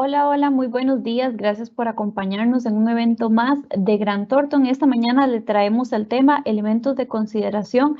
Hola, hola, muy buenos días. Gracias por acompañarnos en un evento más de Grant Thornton. Esta mañana le traemos el tema elementos de consideración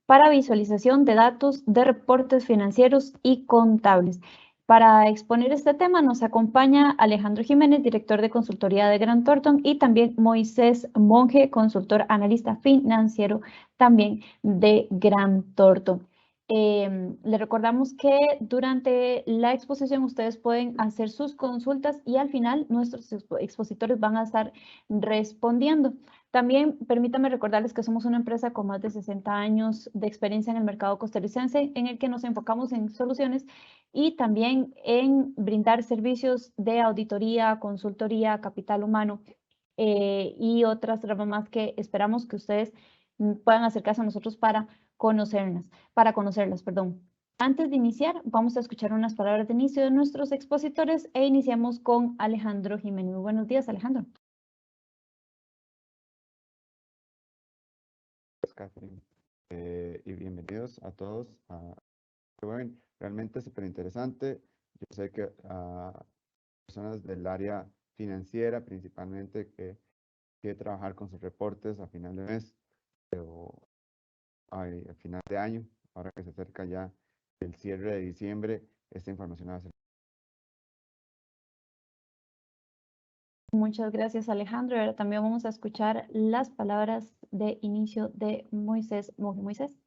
para visualización de datos de reportes financieros y contables. Para exponer este tema nos acompaña Alejandro Jiménez, director de consultoría de Grant Thornton, y también Moisés Monge, consultor analista financiero también de Grant Thornton. Le recordamos que durante la exposición ustedes pueden hacer sus consultas y al final nuestros expositores van a estar respondiendo. También permítame recordarles que somos una empresa con más de 60 años de experiencia en el mercado costarricense, en el que nos enfocamos en soluciones y también en brindar servicios de auditoría, consultoría, capital humano y otras ramas más que esperamos que ustedes puedan acercarse a nosotros para conocerlas, perdón. Antes de iniciar, vamos a escuchar unas palabras de inicio de nuestros expositores e iniciamos con Alejandro Jiménez. Muy buenos días, Alejandro. Catherine, y bienvenidos a todos a este webinar. Realmente súper interesante. Yo sé que a personas del área financiera principalmente que trabajar con sus reportes a final de mes o a final de año, ahora que se acerca ya el cierre de diciembre, esta información va a ser. Muchas gracias, Alejandro. Ahora también vamos a escuchar las palabras de inicio de Moisés. Moisés.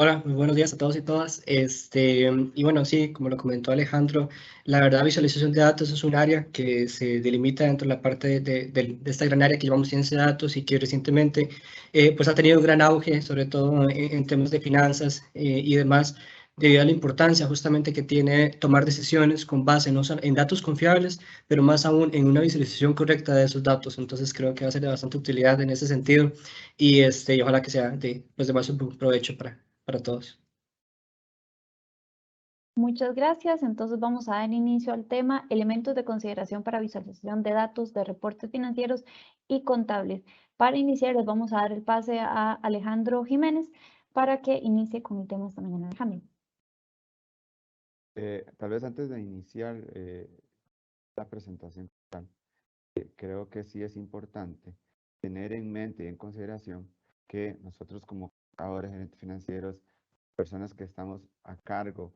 Hola, muy buenos días a todos y todas. Y bueno, sí, como lo comentó Alejandro, la verdad, visualización de datos es un área que se delimita dentro de la parte de esta gran área que llamamos ciencia de datos y que recientemente pues ha tenido un gran auge, sobre todo en temas de finanzas y demás, debido a la importancia justamente que tiene tomar decisiones con base no solo en datos confiables, pero más aún en una visualización correcta de esos datos. Entonces creo que va a ser de bastante utilidad en ese sentido y ojalá que sea pues de más provecho para todos. Muchas gracias. Entonces vamos a dar inicio al tema elementos de consideración para visualización de datos de reportes financieros y contables. Para iniciar les vamos a dar el pase a Alejandro Jiménez para que inicie con el tema esta mañana. Alejandro. Tal vez antes de iniciar la presentación, creo que sí es importante tener en mente y en consideración que nosotros como contadores, gerentes financieros, personas que estamos a cargo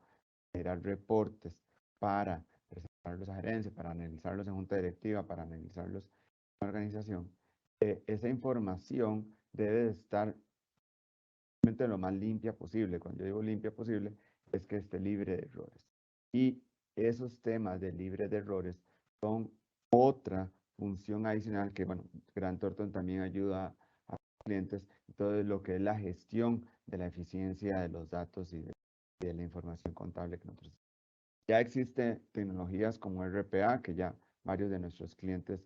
de generar reportes para presentarlos a gerencia, para analizarlos en junta directiva, para analizarlos en organización, esa información debe de estar lo más limpia posible. Cuando yo digo limpia posible, es que esté libre de errores. Y esos temas de libre de errores son otra función adicional que, bueno, Grant Thornton también ayuda a clientes, todo lo que es la gestión de la eficiencia de los datos y de la información contable que nosotros. Ya existen tecnologías como RPA, que ya varios de nuestros clientes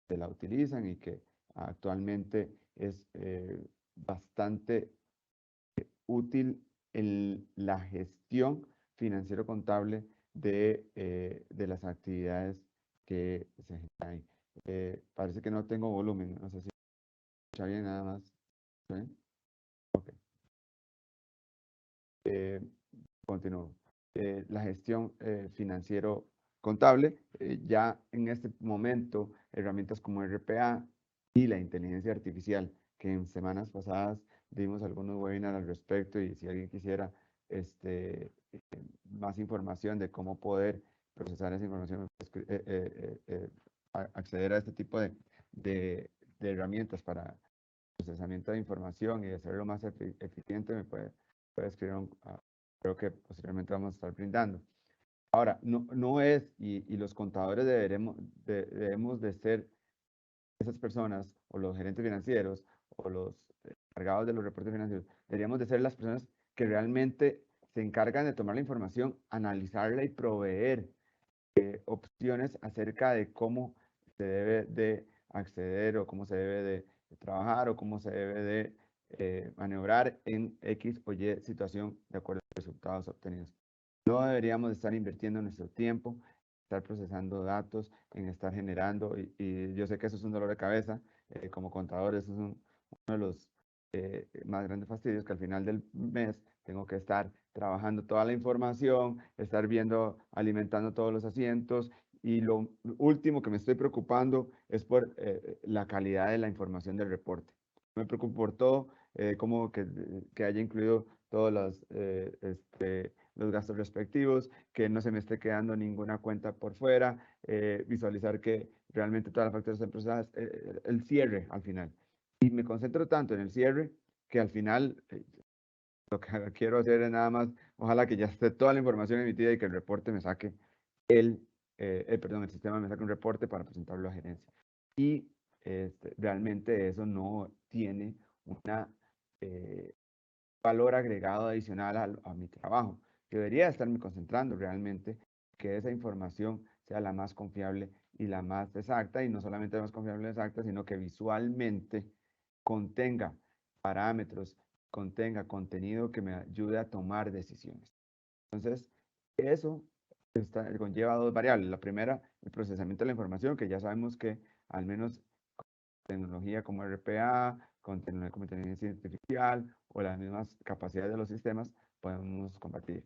la utilizan y que actualmente es bastante útil en la gestión financiero-contable de las actividades que se generan ahí. Parece que no tengo volumen, no sé si escucha bien nada más. ¿Sí? Okay. Continúo. La gestión financiero-contable, ya en este momento, herramientas como RPA y la inteligencia artificial, que en semanas pasadas dimos algunos webinars al respecto y si alguien quisiera más información de cómo poder procesar esa información, acceder a este tipo de herramientas para procesamiento de información y hacerlo más eficiente, me puede escribir creo que posteriormente vamos a estar brindando. Ahora, no es, y los contadores debemos de ser esas personas, o los gerentes financieros, o los encargados de los reportes financieros, deberíamos de ser las personas que realmente se encargan de tomar la información, analizarla y proveer opciones acerca de cómo se debe de acceder o cómo se debe de trabajar o cómo se debe de maniobrar en X o Y situación de acuerdo a los resultados obtenidos. No deberíamos estar invirtiendo nuestro tiempo, estar procesando datos, en estar generando, y yo sé que eso es un dolor de cabeza, como contadores, eso es uno de los más grande fastidio es que al final del mes tengo que estar trabajando toda la información, estar viendo, alimentando todos los asientos, y lo último que me estoy preocupando es por la calidad de la información del reporte. Me preocupo por todo, como que haya incluido todos los gastos respectivos, que no se me esté quedando ninguna cuenta por fuera, visualizar que realmente todas las facturas están procesadas, el cierre al final. Y me concentro tanto en el cierre que al final lo que quiero hacer es nada más, ojalá que ya esté toda la información emitida y que el reporte me saque el sistema me saque un reporte para presentarlo a gerencia. Y realmente eso no tiene un valor agregado adicional a mi trabajo. Debería estarme concentrando realmente que esa información sea la más confiable y la más exacta, y no solamente la más confiable y exacta, sino que visualmente contenga parámetros, contenga contenido que me ayude a tomar decisiones. Entonces, eso conlleva dos variables. La primera, el procesamiento de la información, que ya sabemos que al menos con tecnología como RPA, con tecnología como inteligencia artificial o las mismas capacidades de los sistemas, podemos combatir.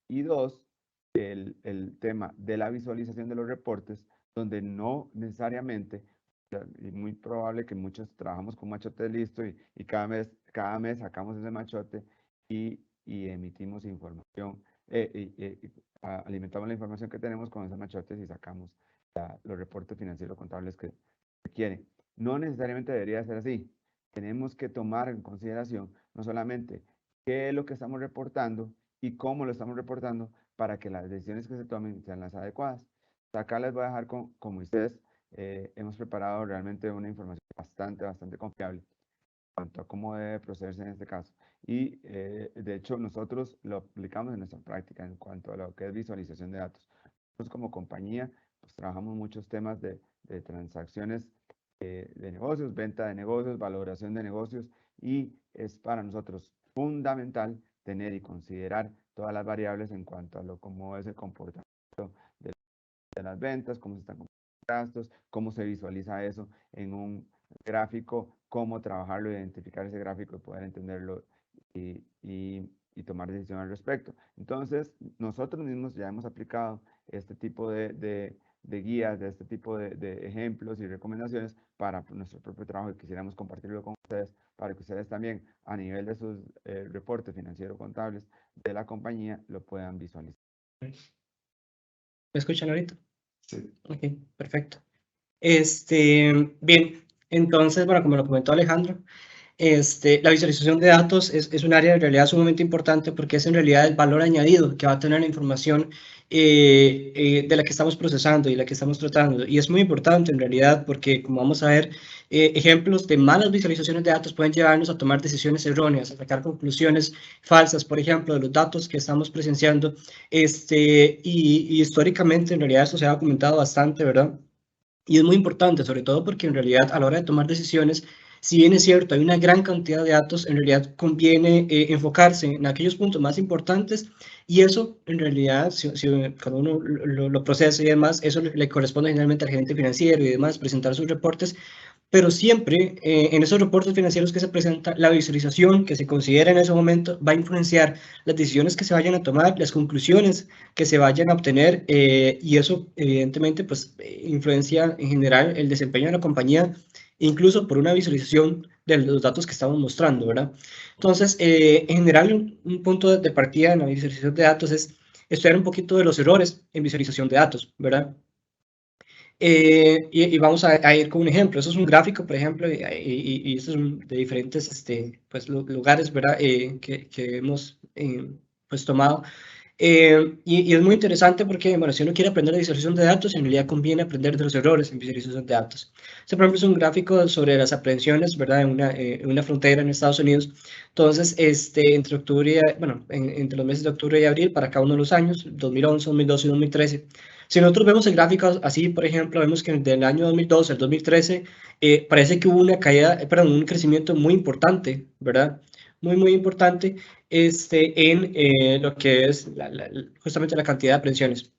Y dos, el tema de la visualización de los reportes, donde no necesariamente, y muy probable que muchos trabajamos con machote listo y cada mes sacamos ese machote y emitimos información, alimentamos la información que tenemos con esos machotes y sacamos los reportes financieros contables que requieren. No necesariamente debería ser así. Tenemos que tomar en consideración no solamente qué es lo que estamos reportando y cómo lo estamos reportando para que las decisiones que se tomen sean las adecuadas. Acá les voy a dejar con ustedes, hemos preparado realmente una información bastante confiable en cuanto a cómo debe procederse en este caso. Y de hecho nosotros lo aplicamos en nuestra práctica en cuanto a lo que es visualización de datos. Nosotros como compañía pues trabajamos muchos temas de transacciones de negocios, venta de negocios, valoración de negocios, y es para nosotros fundamental tener y considerar todas las variables en cuanto a cómo es el comportamiento de las ventas, cómo se están comportando los gastos, cómo se visualiza eso en un gráfico, cómo trabajarlo, identificar ese gráfico y poder entenderlo y tomar decisión al respecto. Entonces, nosotros mismos ya hemos aplicado este tipo de guías, de este tipo de ejemplos y recomendaciones para nuestro propio trabajo, y quisiéramos compartirlo con ustedes para que ustedes también a nivel de sus reportes financieros contables de la compañía lo puedan visualizar. ¿Me escuchan ahorita? Sí. Ok, perfecto. Bien, entonces, bueno, como lo comentó Alejandro, la visualización de datos es un área en realidad sumamente importante porque es en realidad el valor añadido que va a tener la información de la que estamos procesando y la que estamos tratando. Y es muy importante en realidad porque, como vamos a ver, ejemplos de malas visualizaciones de datos pueden llevarnos a tomar decisiones erróneas, a sacar conclusiones falsas, por ejemplo, de los datos que estamos presenciando. Y históricamente en realidad eso se ha documentado bastante, ¿verdad? Y es muy importante, sobre todo porque en realidad a la hora de tomar decisiones, si bien es cierto, hay una gran cantidad de datos, en realidad conviene enfocarse en aquellos puntos más importantes, y eso en realidad, cuando uno lo procesa y demás, eso le corresponde generalmente al gerente financiero y demás, presentar sus reportes, pero siempre en esos reportes financieros que se presentan, la visualización que se considera en ese momento va a influenciar las decisiones que se vayan a tomar, las conclusiones que se vayan a obtener, y eso evidentemente pues influencia en general el desempeño de la compañía, incluso por una visualización de los datos que estamos mostrando, ¿verdad? Entonces, en general, un punto de partida en la visualización de datos es estudiar un poquito de los errores en visualización de datos, ¿verdad? Y vamos a ir con un ejemplo. Eso es un gráfico, por ejemplo, y esto es de diferentes pues, lugares, ¿verdad? Que hemos pues, tomado. Y es muy interesante porque, bueno, si uno quiere aprender de visualización de datos, en realidad conviene aprender de los errores en visualización de datos. Este, por ejemplo, es un gráfico sobre las aprehensiones, ¿verdad? En una frontera en Estados Unidos. Entonces, entre octubre, bueno, entre los meses de octubre y abril, para cada uno de los años, 2011, 2012 y 2013. Si nosotros vemos el gráfico así, por ejemplo, vemos que del año 2012 al 2013 parece que hubo una caída, perdón, un crecimiento muy importante, ¿verdad? Muy importante en lo que es justamente la cantidad de aprehensiones.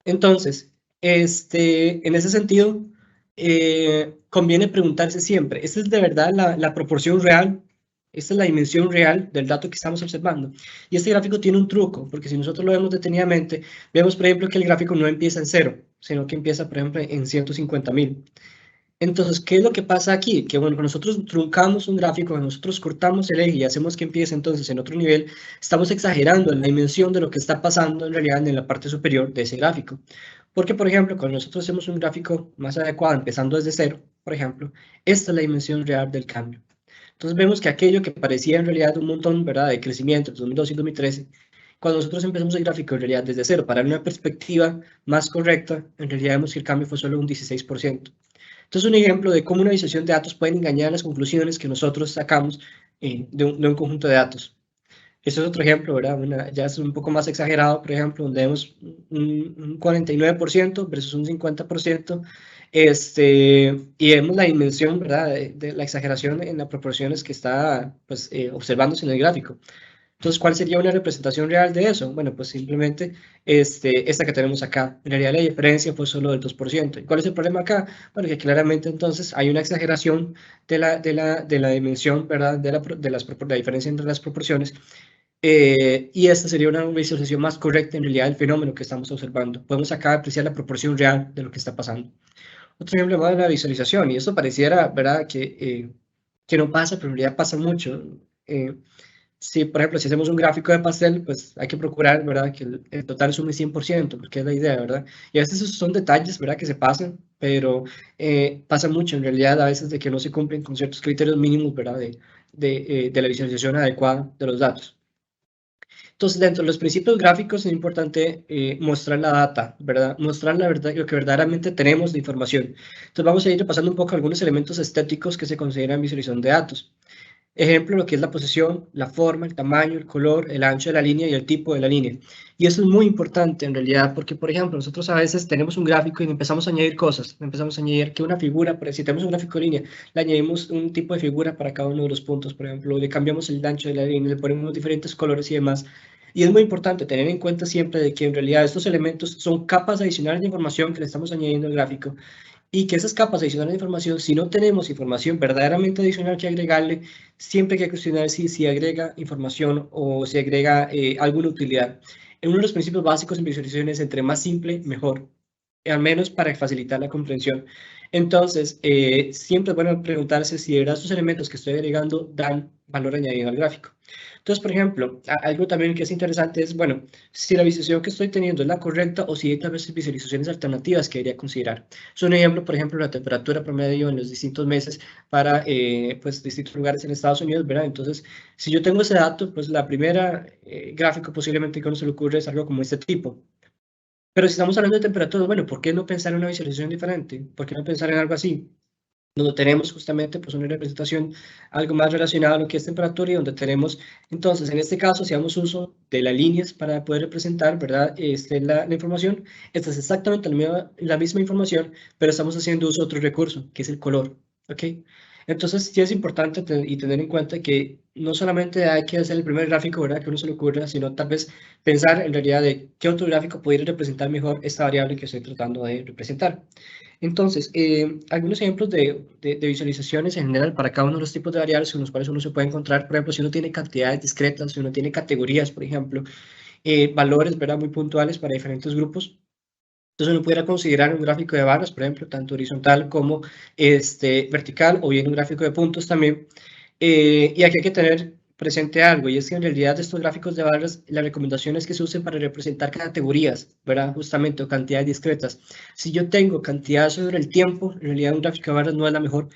Entonces, en ese sentido, conviene preguntarse siempre, ¿esta es de verdad la proporción real? ¿Esta es la dimensión real del dato que estamos observando? Y este gráfico tiene un truco, porque si nosotros lo vemos detenidamente, vemos, por ejemplo, que el gráfico no empieza en 0, sino que empieza, por ejemplo, en 150.000. Entonces, ¿qué es lo que pasa aquí? Que bueno, nosotros truncamos un gráfico, nosotros cortamos el eje y hacemos que empiece entonces en otro nivel, estamos exagerando la dimensión de lo que está pasando en realidad en la parte superior de ese gráfico. Porque, por ejemplo, cuando nosotros hacemos un gráfico más adecuado, empezando desde 0, por ejemplo, esta es la dimensión real del cambio. Entonces vemos que aquello que parecía en realidad un montón, ¿verdad?, de crecimiento entre 2012 y 2013, cuando nosotros empezamos el gráfico en realidad desde 0 para una perspectiva más correcta, en realidad vemos que el cambio fue solo un 16%. Entonces, un ejemplo de cómo una visualización de datos puede engañar las conclusiones que nosotros sacamos de un conjunto de datos. Eso es otro ejemplo, ¿verdad? Ya es un poco más exagerado, por ejemplo, donde vemos un 49% versus un 50%, y vemos la dimensión, ¿verdad?, de la exageración en las proporciones que está pues, observándose en el gráfico. Entonces, ¿cuál sería una representación real de eso? Bueno, pues simplemente esta que tenemos acá. En realidad la diferencia fue solo del 2%. ¿Y cuál es el problema acá? Bueno, que claramente entonces hay una exageración de la dimensión, ¿verdad? La diferencia entre las proporciones. Y esta sería una visualización más correcta en realidad del fenómeno que estamos observando. Podemos acá apreciar la proporción real de lo que está pasando. Otro ejemplo más de la visualización, y esto pareciera, ¿verdad?, que no pasa, pero en realidad pasa mucho. Si, por ejemplo, si hacemos un gráfico de pastel, pues hay que procurar, ¿verdad?, que el total sume 100%, porque es la idea, ¿verdad? Y a veces esos son detalles, ¿verdad?, que se pasan, pero pasa mucho en realidad a veces de que no se cumplen con ciertos criterios mínimos, ¿verdad?, de la visualización adecuada de los datos. Entonces, dentro de los principios gráficos es importante mostrar la data, ¿verdad? Mostrar la verdad, lo que verdaderamente tenemos de información. Entonces, vamos a ir repasando un poco algunos elementos estéticos que se consideran visualización de datos. Ejemplo, lo que es la posición, la forma, el tamaño, el color, el ancho de la línea y el tipo de la línea. Y eso es muy importante en realidad porque, por ejemplo, nosotros a veces tenemos un gráfico y empezamos a añadir cosas. Empezamos a añadir que una figura, si tenemos un gráfico de línea, le añadimos un tipo de figura para cada uno de los puntos, por ejemplo, le cambiamos el ancho de la línea, le ponemos diferentes colores y demás. Y es muy importante tener en cuenta siempre de que en realidad estos elementos son capas adicionales de información que le estamos añadiendo al gráfico y que esas capas adicionales de información, si no tenemos información verdaderamente adicional que agregarle, siempre hay que cuestionar si agrega información o si agrega alguna utilidad. En uno de los principios básicos en visualización es entre más simple, mejor, al menos para facilitar la comprensión. Entonces, siempre es bueno preguntarse si de verdad estos elementos que estoy agregando dan valor añadido al gráfico. Entonces, por ejemplo, algo también que es interesante es, bueno, si la visualización que estoy teniendo es la correcta o si hay tal vez visualizaciones alternativas que debería considerar. Es un ejemplo, por ejemplo, la temperatura promedio en los distintos meses para pues, distintos lugares en Estados Unidos, ¿verdad? Entonces, si yo tengo ese dato, pues la primera gráfico posiblemente que a uno se le ocurre es algo como este tipo. Pero si estamos hablando de temperaturas, bueno, ¿por qué no pensar en una visualización diferente? ¿Por qué no pensar en algo así? Donde tenemos justamente pues una representación algo más relacionada a lo que es temperatura y donde tenemos, entonces, en este caso, si damos uso de las líneas para poder representar, ¿verdad?, la información, esta es exactamente la misma información, pero estamos haciendo uso de otro recurso, que es el color, ¿ok? Entonces, sí es importante tener en cuenta que no solamente hay que hacer el primer gráfico, ¿verdad?, que uno se le ocurra, sino tal vez pensar en realidad de qué otro gráfico pudiera representar mejor esta variable que estoy tratando de representar. Entonces, algunos ejemplos de visualizaciones en general para cada uno de los tipos de variables con los cuales uno se puede encontrar, por ejemplo, si uno tiene cantidades discretas, si uno tiene categorías, por ejemplo, valores, ¿verdad?, muy puntuales para diferentes grupos. Entonces uno pudiera considerar un gráfico de barras, por ejemplo, tanto horizontal como vertical, o bien un gráfico de puntos también. Y aquí hay que tener presente algo, y es que en realidad estos gráficos de barras, la recomendación es que se usen para representar categorías, ¿verdad? Justamente, o cantidades discretas. Si yo tengo cantidad sobre el tiempo, en realidad un gráfico de barras no es la mejor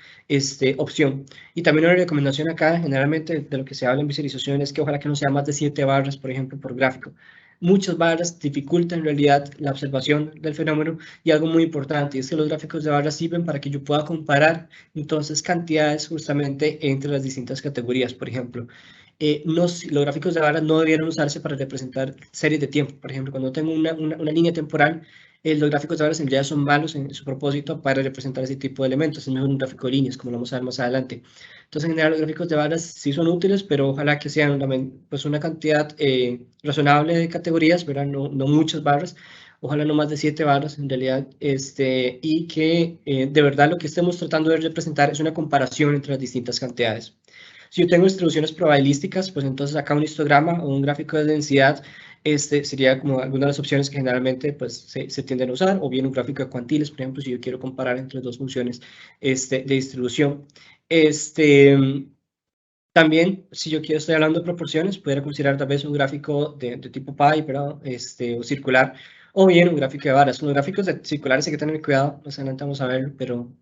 opción. Y también una recomendación acá, generalmente, de lo que se habla en visualización, es que ojalá que no sea más de 7 barras, por ejemplo, por gráfico. Muchas barras dificultan en realidad la observación del fenómeno, y algo muy importante es que los gráficos de barras sirven para que yo pueda comparar entonces cantidades justamente entre las distintas categorías. Por ejemplo, los gráficos de barras no debieran usarse para representar series de tiempo. Por ejemplo, cuando tengo una línea temporal, los gráficos de barras en realidad son malos en su propósito para representar ese tipo de elementos. Es mejor un gráfico de líneas, como lo vamos a ver más adelante. Entonces, en general, los gráficos de barras sí son útiles, pero ojalá que sean pues, una cantidad razonable de categorías, ¿verdad? No muchas barras, ojalá no más de 7 barras en realidad, y que de verdad lo que estemos tratando de representar es una comparación entre las distintas cantidades. Si yo tengo distribuciones probabilísticas, pues entonces acá un histograma o un gráfico de densidad sería como alguna de las opciones que generalmente pues, se tienden a usar, o bien un gráfico de cuantiles, por ejemplo, si yo quiero comparar entre dos funciones de distribución. También, si yo quiero estoy hablando de proporciones, pudiera considerar tal vez un gráfico de tipo pi, ¿verdad? O circular, o bien un gráfico de varas. Los gráficos circulares hay que tener cuidado, más adelante vamos a verlo,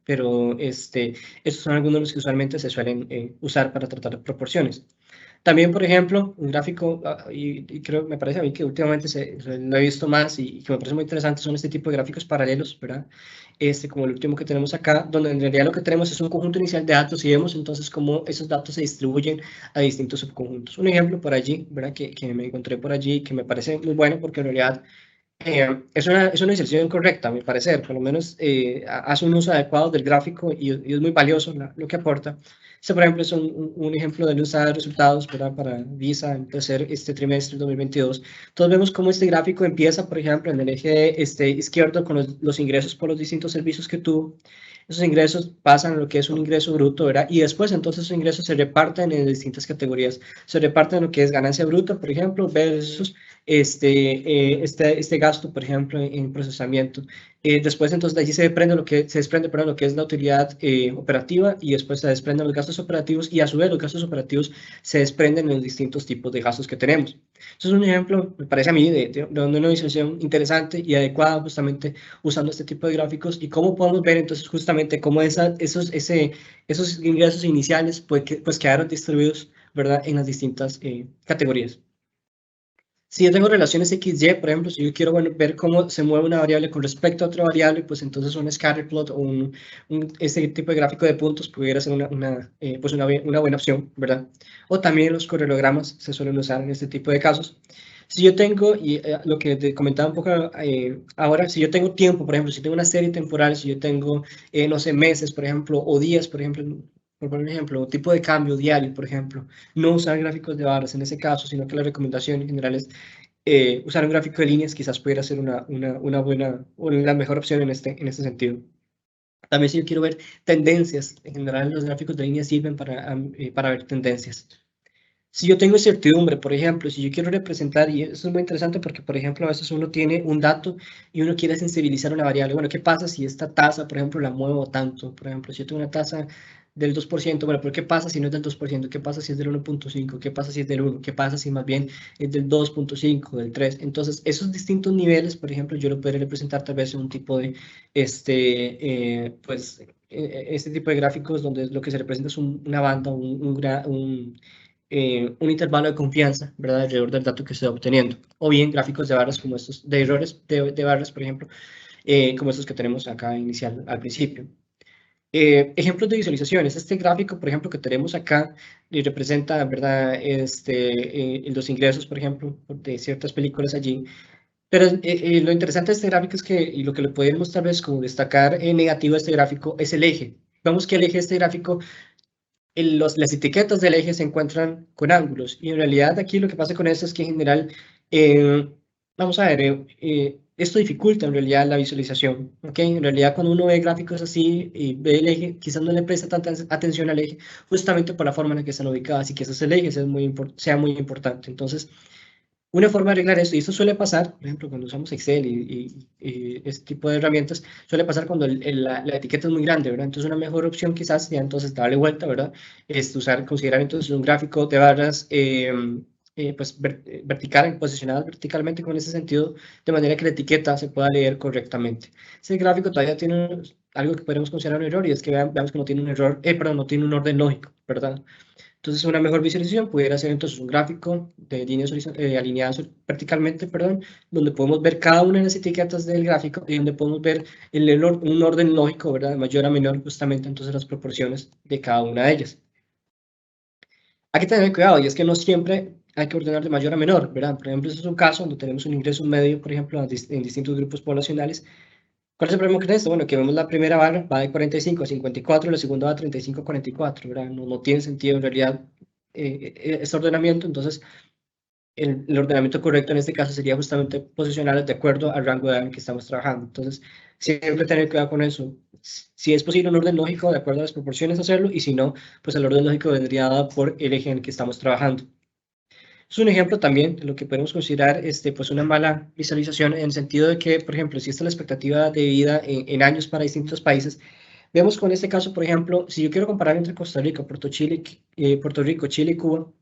pero estos son algunos de los que usualmente se suelen usar para tratar de proporciones. También, por ejemplo, un gráfico, y creo, me parece a mí que últimamente lo he visto más y que me parece muy interesante, son este tipo de gráficos paralelos, ¿verdad? Como el último que tenemos acá, donde en realidad lo que tenemos es un conjunto inicial de datos y vemos entonces cómo esos datos se distribuyen a distintos subconjuntos. Un ejemplo por allí, ¿verdad? Que me encontré por allí, que me parece muy bueno porque en realidad es una inserción correcta, a mi parecer, por lo menos hace un uso adecuado del gráfico y es muy valioso lo que aporta. Este, por ejemplo, es un ejemplo de usar resultados para Visa en tercer trimestre del 2022. Entonces vemos cómo este gráfico empieza, por ejemplo, en el eje izquierdo con los ingresos por los distintos servicios que tuvo. Esos ingresos pasan a lo que es un ingreso bruto, ¿verdad? Y después, entonces, esos ingresos se reparten en distintas categorías. Se reparten en lo que es ganancia bruta, por ejemplo, versus este gasto, por ejemplo, en procesamiento. Después, entonces, de allí se desprende lo que es la utilidad operativa y después se desprenden los gastos operativos y a su vez los gastos operativos se desprenden en los distintos tipos de gastos que tenemos. Eso es un ejemplo, me parece a mí, de una visualización interesante y adecuada justamente usando este tipo de gráficos y cómo podemos ver entonces justamente cómo esos ingresos iniciales pues quedaron distribuidos, ¿verdad?, en las distintas categorías. Si yo tengo relaciones XY, por ejemplo, si yo quiero ver cómo se mueve una variable con respecto a otra variable, pues entonces un scatter plot o este tipo de gráfico de puntos pudiera ser pues una buena opción, ¿verdad? O también los correlogramas se suelen usar en este tipo de casos. Si yo tengo, y lo que te comentaba un poco ahora, si yo tengo tiempo, por ejemplo, si tengo una serie temporal, si yo tengo, no sé, meses, por ejemplo, o días, por ejemplo, por poner un ejemplo, tipo de cambio diario, por ejemplo, no usar gráficos de barras en ese caso, sino que la recomendación en general es usar un gráfico de líneas, quizás pudiera ser una buena o la mejor opción en este sentido. También si yo quiero ver tendencias, en general los gráficos de líneas sirven para ver tendencias. Si yo tengo incertidumbre, por ejemplo, si yo quiero representar, y eso es muy interesante porque, por ejemplo, a veces uno tiene un dato y uno quiere sensibilizar una variable. Bueno, ¿qué pasa si esta tasa, por ejemplo, la muevo tanto? Por ejemplo, si yo tengo una tasa del 2%, bueno, pero ¿qué pasa si no es del 2%? ¿Qué pasa si es del 1.5? ¿Qué pasa si es del 1? ¿Qué pasa si más bien es del 2.5, del 3? Entonces, esos distintos niveles, por ejemplo, yo lo podría representar tal vez en un tipo de, este tipo de gráficos donde lo que se representa es una banda, un intervalo de confianza, ¿verdad?, alrededor del dato que se está obteniendo. O bien gráficos de barras como estos, de errores de barras, por ejemplo, como estos que tenemos acá inicial al principio. Ejemplos de visualizaciones. Este gráfico, por ejemplo, que tenemos acá, representa, ¿verdad?, los ingresos, por ejemplo, de ciertas películas allí. Pero lo interesante de este gráfico es que, y lo que le podemos tal vez como destacar negativo de este gráfico, es el eje. Vemos que el eje de este gráfico, las etiquetas del eje se encuentran con ángulos, y en realidad aquí lo que pasa con esto es que en general, vamos a ver, esto dificulta en realidad la visualización, ¿ok? En realidad cuando uno ve gráficos así y ve el eje, quizás no le presta tanta atención al eje, justamente por la forma en la que están ubicadas y que ese es el eje, sea muy importante. Entonces, una forma de arreglar esto, y esto suele pasar, por ejemplo, cuando usamos Excel y este tipo de herramientas, suele pasar cuando la etiqueta es muy grande, ¿verdad? Entonces, una mejor opción quizás sería entonces darle vuelta, ¿verdad? Es considerar entonces un gráfico de barras pues posicionadas verticalmente con ese sentido, de manera que la etiqueta se pueda leer correctamente. Ese gráfico todavía tiene algo que podemos considerar un error, y es que veamos que no tiene un error, perdón, no tiene un orden lógico, ¿verdad? Entonces, una mejor visualización pudiera ser entonces un gráfico de líneas alineadas verticalmente, perdón, donde podemos ver cada una de las etiquetas del gráfico y donde podemos ver un orden lógico, ¿verdad?, de mayor a menor, justamente entonces las proporciones de cada una de ellas. Hay que tener cuidado, y es que no siempre hay que ordenar de mayor a menor, ¿verdad? Por ejemplo, este es un caso donde tenemos un ingreso medio, por ejemplo, en distintos grupos poblacionales. ¿Cuál es el problema con esto? Bueno, que vemos la primera barra va de 45 a 54, la segunda va de 35 a 44, ¿verdad? No tiene sentido en realidad este ordenamiento. Entonces, el ordenamiento correcto en este caso sería justamente posicionarlas de acuerdo al rango de edad en que estamos trabajando. Entonces, siempre tener cuidado con eso. Si es posible un orden lógico, de acuerdo a las proporciones, hacerlo, y si no, pues el orden lógico vendría dado por el eje en el que estamos trabajando. Es un ejemplo también de lo que podemos considerar pues una mala visualización, en el sentido de que, por ejemplo, si esta es la expectativa de vida en años para distintos países, vemos con este caso, por ejemplo, si yo quiero comparar entre Costa Rica, Puerto Rico, Chile y Cuba,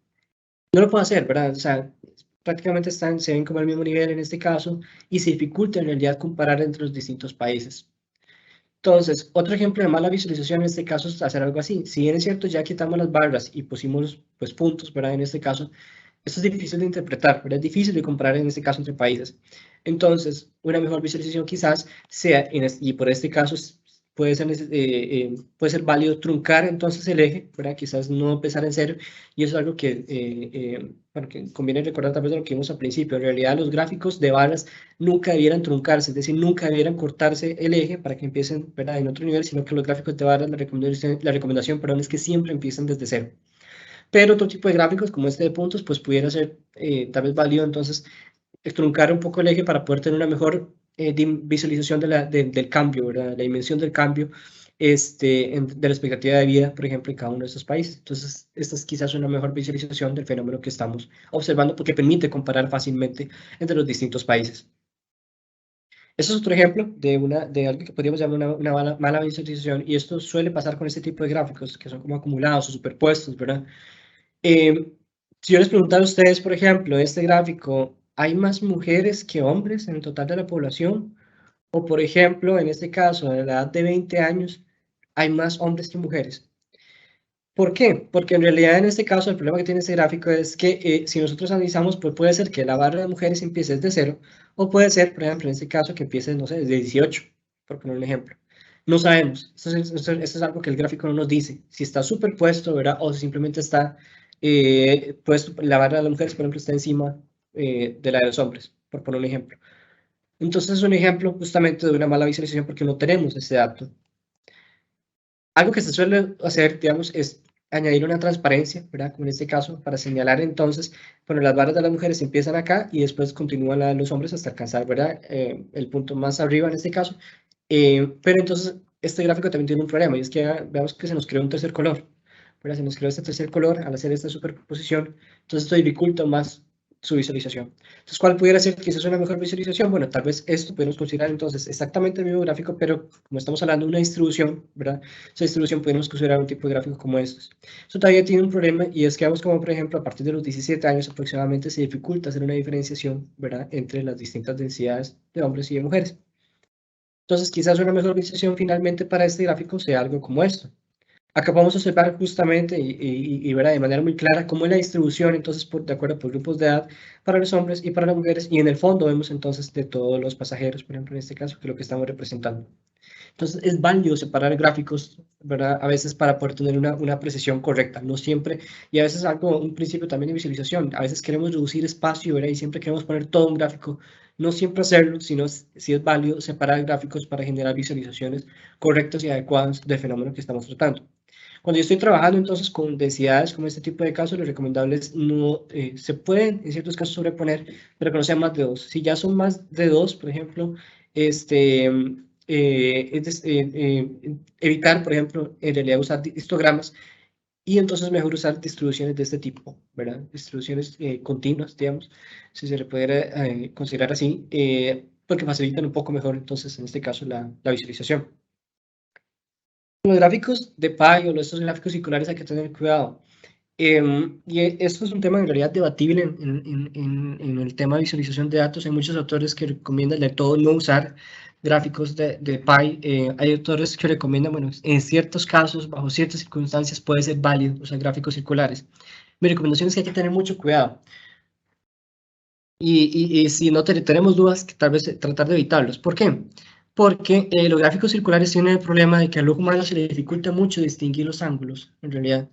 no lo puedo hacer, ¿verdad? O sea, prácticamente se ven como al mismo nivel en este caso y se dificulta en realidad comparar entre los distintos países. Entonces, otro ejemplo de mala visualización en este caso es hacer algo así. Si bien es cierto, ya quitamos las barras y pusimos pues puntos, ¿verdad? En este caso, esto es difícil de interpretar, ¿verdad? Es difícil de comparar en este caso entre países. Entonces, una mejor visualización quizás sea, y por este caso puede ser válido truncar entonces el eje, ¿verdad? Quizás no empezar en cero, y eso es algo que, bueno, que conviene recordar tal vez de lo que vimos al principio. En realidad, los gráficos de barras nunca debieran truncarse, es decir, nunca debieran cortarse el eje para que empiecen, ¿verdad?, en otro nivel, sino que los gráficos de barras, la recomendación, perdón, es que siempre empiecen desde cero. Pero otro tipo de gráficos, como este de puntos, pues pudiera ser tal vez válido entonces truncar un poco el eje para poder tener una mejor visualización del cambio, ¿verdad? La dimensión del cambio de la expectativa de vida, por ejemplo, en cada uno de estos países. Entonces, esta es quizás una mejor visualización del fenómeno que estamos observando, porque permite comparar fácilmente entre los distintos países. Eso es otro ejemplo de algo que podríamos llamar una mala visualización, y esto suele pasar con este tipo de gráficos, que son como acumulados o superpuestos, ¿verdad? Si yo les preguntara a ustedes, por ejemplo, este gráfico, ¿hay más mujeres que hombres en el total de la población? O, por ejemplo, en este caso, a la edad de 20 años, ¿hay más hombres que mujeres? ¿Por qué? Porque en realidad en este caso el problema que tiene este gráfico es que si nosotros analizamos, pues puede ser que la barra de mujeres empiece desde 0, o puede ser, por ejemplo, en este caso que empiece, no sé, desde 18, por poner un ejemplo. No sabemos. Esto es algo que el gráfico no nos dice. Si está superpuesto, ¿verdad? O si simplemente está puesto, la barra de las mujeres, por ejemplo, está encima de la de los hombres, por poner un ejemplo. Entonces es un ejemplo justamente de una mala visualización porque no tenemos ese dato. Algo que se suele hacer, digamos, es añadir una transparencia, ¿verdad? Como en este caso, para señalar entonces, bueno, las barras de las mujeres empiezan acá y después continúan las de los hombres hasta alcanzar, ¿verdad? El punto más arriba en este caso. Pero entonces, este gráfico también tiene un problema, y es que veamos que se nos creó un tercer color, ¿verdad? Se nos creó este tercer color al hacer esta superposición, entonces esto dificulta más su visualización. Entonces, ¿cuál pudiera ser quizás una mejor visualización? Bueno, tal vez esto podemos considerar entonces exactamente el mismo gráfico, pero como estamos hablando de una distribución, ¿verdad? Esa distribución podemos considerar un tipo de gráfico como estos. Eso todavía tiene un problema, y es que vemos como, por ejemplo, a partir de los 17 años aproximadamente se dificulta hacer una diferenciación, ¿verdad?, entre las distintas densidades de hombres y de mujeres. Entonces, quizás una mejor visualización finalmente para este gráfico sea algo como esto. Acá podemos observar justamente y ver de manera muy clara cómo es la distribución, entonces, de acuerdo por grupos de edad para los hombres y para las mujeres, y en el fondo vemos entonces de todos los pasajeros, por ejemplo, en este caso, que es lo que estamos representando. Entonces, es válido separar gráficos, ¿verdad? A veces para poder tener una precisión correcta, no siempre, y a veces un principio también de visualización, a veces queremos reducir espacio, ¿verdad? Y siempre queremos poner todo un gráfico, no siempre hacerlo, sino si es válido separar gráficos para generar visualizaciones correctas y adecuadas del fenómeno que estamos tratando. Cuando yo estoy trabajando entonces con densidades como este tipo de casos, lo recomendable es no, se pueden en ciertos casos sobreponer, pero que no sean más de 2. Si ya son más de 2, por ejemplo, evitar, por ejemplo, en realidad usar histogramas, y entonces mejor usar distribuciones de este tipo, ¿verdad? Distribuciones continuas, digamos, si se le pudiera considerar así, porque facilitan un poco mejor entonces en este caso la visualización. Los gráficos de pie o estos gráficos circulares hay que tener cuidado. Y esto es un tema en realidad debatible en el tema de visualización de datos. Hay muchos autores que recomiendan de todo no usar gráficos de pie. Hay autores que recomiendan, bueno, en ciertos casos, bajo ciertas circunstancias, puede ser válido usar gráficos circulares. Mi recomendación es que hay que tener mucho cuidado. Y si no tenemos dudas, que tal vez tratar de evitarlos. ¿Por qué? Porque los gráficos circulares tienen el problema de que al ojo humano se le dificulta mucho distinguir los ángulos, en realidad.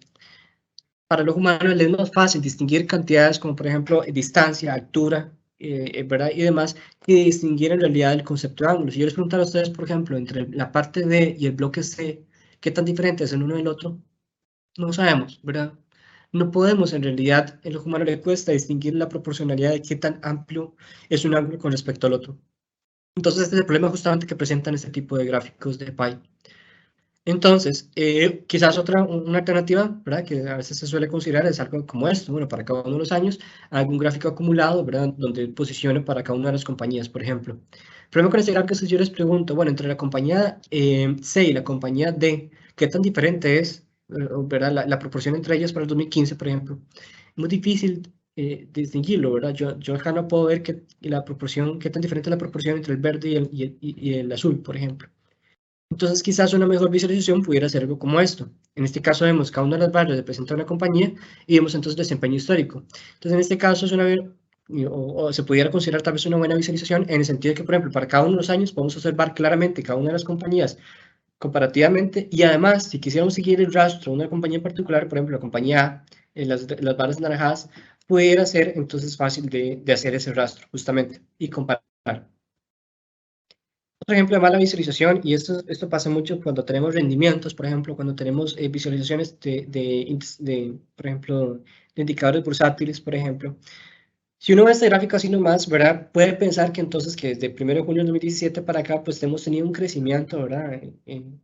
Para el ojo humano es más fácil distinguir cantidades como, por ejemplo, distancia, altura, ¿verdad? Y demás, que distinguir en realidad el concepto de ángulos. Si yo les preguntara a ustedes, por ejemplo, entre la parte D y el bloque C, ¿qué tan diferentes son uno del otro? No sabemos, ¿verdad? no podemos en realidad, el ojo humano le cuesta distinguir la proporcionalidad de qué tan amplio es un ángulo con respecto al otro. Entonces este es el problema justamente que presentan este tipo de gráficos de Pi. Entonces, quizás una alternativa, ¿verdad?, que a veces se suele considerar es algo como esto. Bueno, para cada uno de los años, algún gráfico acumulado, ¿verdad?, donde posicione para cada una de las compañías, por ejemplo. El problema con este gráfico es que yo les pregunto, bueno, entre la compañía C y la compañía D, ¿qué tan diferente es, ¿verdad?, la proporción entre ellas para el 2015, por ejemplo? Es muy difícil distinguirlo, ¿verdad? Yo acá no puedo ver qué tan diferente es la proporción entre el verde y el azul, por ejemplo. Entonces, quizás una mejor visualización pudiera ser algo como esto. En este caso, vemos cada una de las barras representa una compañía y vemos entonces desempeño histórico. Entonces, en este caso, o se pudiera considerar tal vez una buena visualización en el sentido de que, por ejemplo, para cada uno de los años podemos observar claramente cada una de las compañías comparativamente y además, si quisiéramos seguir el rastro de una compañía en particular, por ejemplo, la compañía A, las barras naranjadas, pudiera ser entonces fácil de hacer ese rastro justamente y comparar. Otro ejemplo de mala visualización, y esto pasa mucho cuando tenemos rendimientos, por ejemplo, cuando tenemos visualizaciones por ejemplo, de indicadores bursátiles, por ejemplo. Si uno ve este gráfico así nomás, ¿verdad?, puede pensar que entonces que desde el 1 de junio de 2017 para acá, pues hemos tenido un crecimiento, ¿verdad?,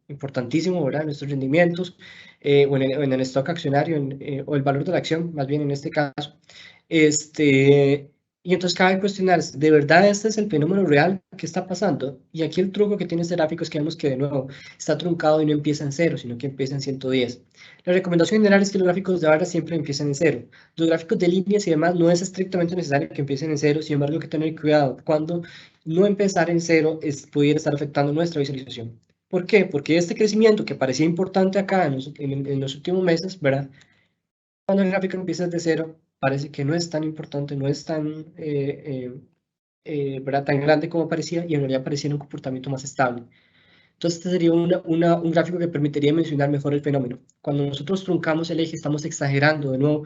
importantísimo, ¿verdad?, en nuestros rendimientos, o en el stock accionario, o el valor de la acción, más bien en este caso. Y entonces cabe cuestionarse, ¿de verdad este es el fenómeno real que está pasando? Y aquí el truco que tiene este gráfico es que vemos que de nuevo está truncado y no empieza en 0, sino que empieza en 110. La recomendación general es que los gráficos de barras siempre empiecen en 0. Los gráficos de líneas y demás no es estrictamente necesario que empiecen en 0, sin embargo hay que tener cuidado cuando no empezar en 0 pudiera estar afectando nuestra visualización. ¿Por qué? Porque este crecimiento que parecía importante acá en los últimos meses, ¿verdad?, cuando el gráfico empieza desde 0, parece que no es tan importante, no es tan, ¿verdad?, tan grande como parecía, y en realidad parecía un comportamiento más estable. Entonces, este sería un gráfico que permitiría mencionar mejor el fenómeno. Cuando nosotros truncamos el eje, estamos exagerando de nuevo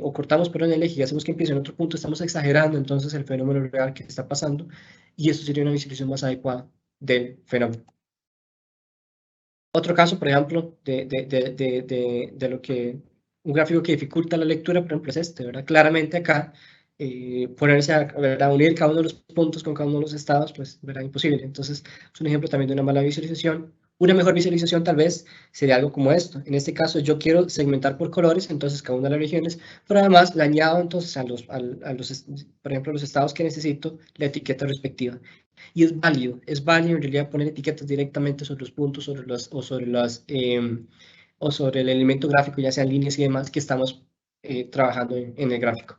o cortamos por el eje y hacemos que empiece en otro punto, estamos exagerando entonces el fenómeno real que está pasando, y eso sería una visualización más adecuada del fenómeno. Otro caso, por ejemplo, de lo que un gráfico que dificulta la lectura, por ejemplo, es este, ¿verdad? Claramente acá, ponerse a unir cada uno de los puntos con cada uno de los estados, pues, ¿verdad?, imposible. Entonces, es un ejemplo también de una mala visualización. Una mejor visualización tal vez sería algo como esto. En este caso, yo quiero segmentar por colores, entonces cada una de las regiones, pero además le añado entonces por ejemplo, los estados que necesito, la etiqueta respectiva. Y es válido en realidad poner etiquetas directamente sobre los puntos, o sobre el elemento gráfico, ya sean líneas y demás, que estamos trabajando en el gráfico.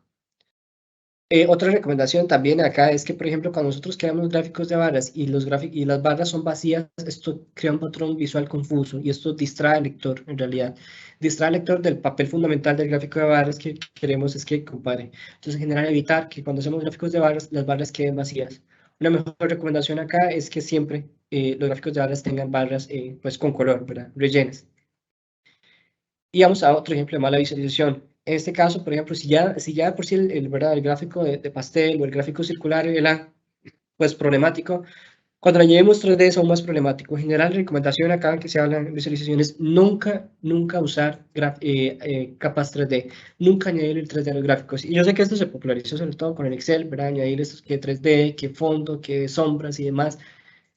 Otra recomendación también acá es que, por ejemplo, cuando nosotros creamos gráficos de barras y las barras son vacías, esto crea un patrón visual confuso y esto distrae al lector, en realidad. Distrae al lector del papel fundamental del gráfico de barras que queremos es que compare. Entonces, en general, evitar que cuando hacemos gráficos de barras, las barras queden vacías. Una mejor recomendación acá es que siempre los gráficos de barras tengan barras pues con color, ¿verdad?, rellenas. Y vamos a otro ejemplo de mala visualización. En este caso, por ejemplo, si ya por sí ¿verdad?, el gráfico de pastel o el gráfico circular pues problemático, cuando le añadimos 3D es aún más problemático. En general, la recomendación acá que se habla en visualizaciones, nunca usar capas 3D, nunca añadir el 3D a los gráficos. Y yo sé que esto se popularizó sobre todo con el Excel, ¿verdad?, añadir estos que 3D, que fondo, que sombras y demás,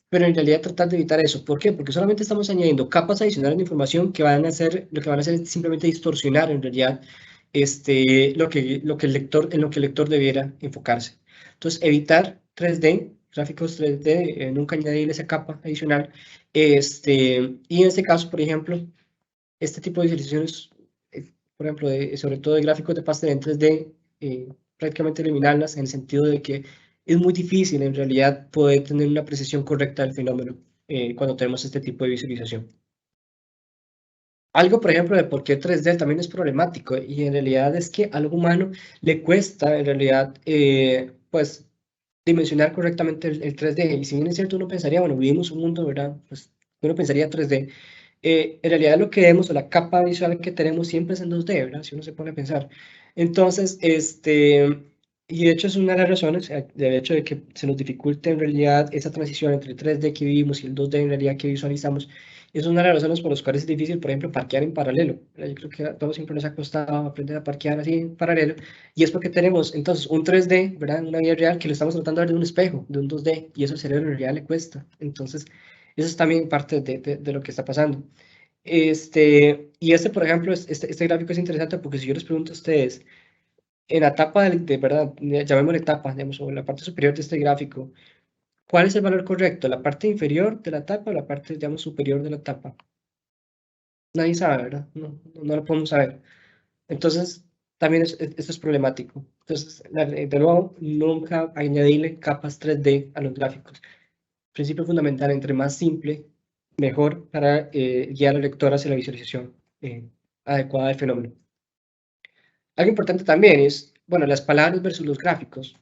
pero en realidad tratar de evitar eso. ¿Por qué? Porque solamente estamos añadiendo capas adicionales de información que lo que van a hacer es simplemente distorsionar en realidad en lo que el lector debiera enfocarse. Entonces, evitar 3D, gráficos 3D, nunca añadir esa capa adicional. Y en este caso, por ejemplo, este tipo de visualizaciones, por ejemplo, sobre todo de gráficos de pastel en 3D, prácticamente eliminarlas en el sentido de que es muy difícil en realidad poder tener una precisión correcta del fenómeno cuando tenemos este tipo de visualización. Algo, por ejemplo, de por qué 3D también es problemático, y en realidad es que al humano le cuesta en realidad pues dimensionar correctamente el 3D, y si bien es cierto uno pensaría, bueno, vivimos un mundo, ¿verdad?, pues uno pensaría 3D, en realidad lo que vemos o la capa visual que tenemos siempre es en 2D, ¿verdad?, si uno se pone a pensar. Entonces, y de hecho es una de las razones, de hecho de que se nos dificulte en realidad esa transición entre el 3D que vivimos y el 2D en realidad que visualizamos, Es una de las razones por las cuales es difícil, por ejemplo, parquear en paralelo, ¿verdad? Yo creo que a todos siempre nos ha costado aprender a parquear así en paralelo, y es porque tenemos entonces un 3D, ¿verdad? En una vida real que lo estamos tratando de ver de un espejo, de un 2D, y eso al cerebro en realidad le cuesta. Entonces, eso es también parte de lo que está pasando. Y por ejemplo, este gráfico es interesante porque si yo les pregunto a ustedes, en la etapa ¿verdad? Llamémosle etapa, digamos, o en la parte superior de este gráfico, ¿cuál es el valor correcto? ¿La parte inferior de la etapa o la parte, digamos, superior de la etapa? Nadie sabe, ¿verdad? No lo podemos saber. Entonces, también esto es problemático. Entonces, de nuevo, nunca añadirle capas 3D a los gráficos. Principio fundamental, entre más simple, mejor para guiar al lector hacia la visualización adecuada del fenómeno. Algo importante también es, bueno, las palabras versus los gráficos.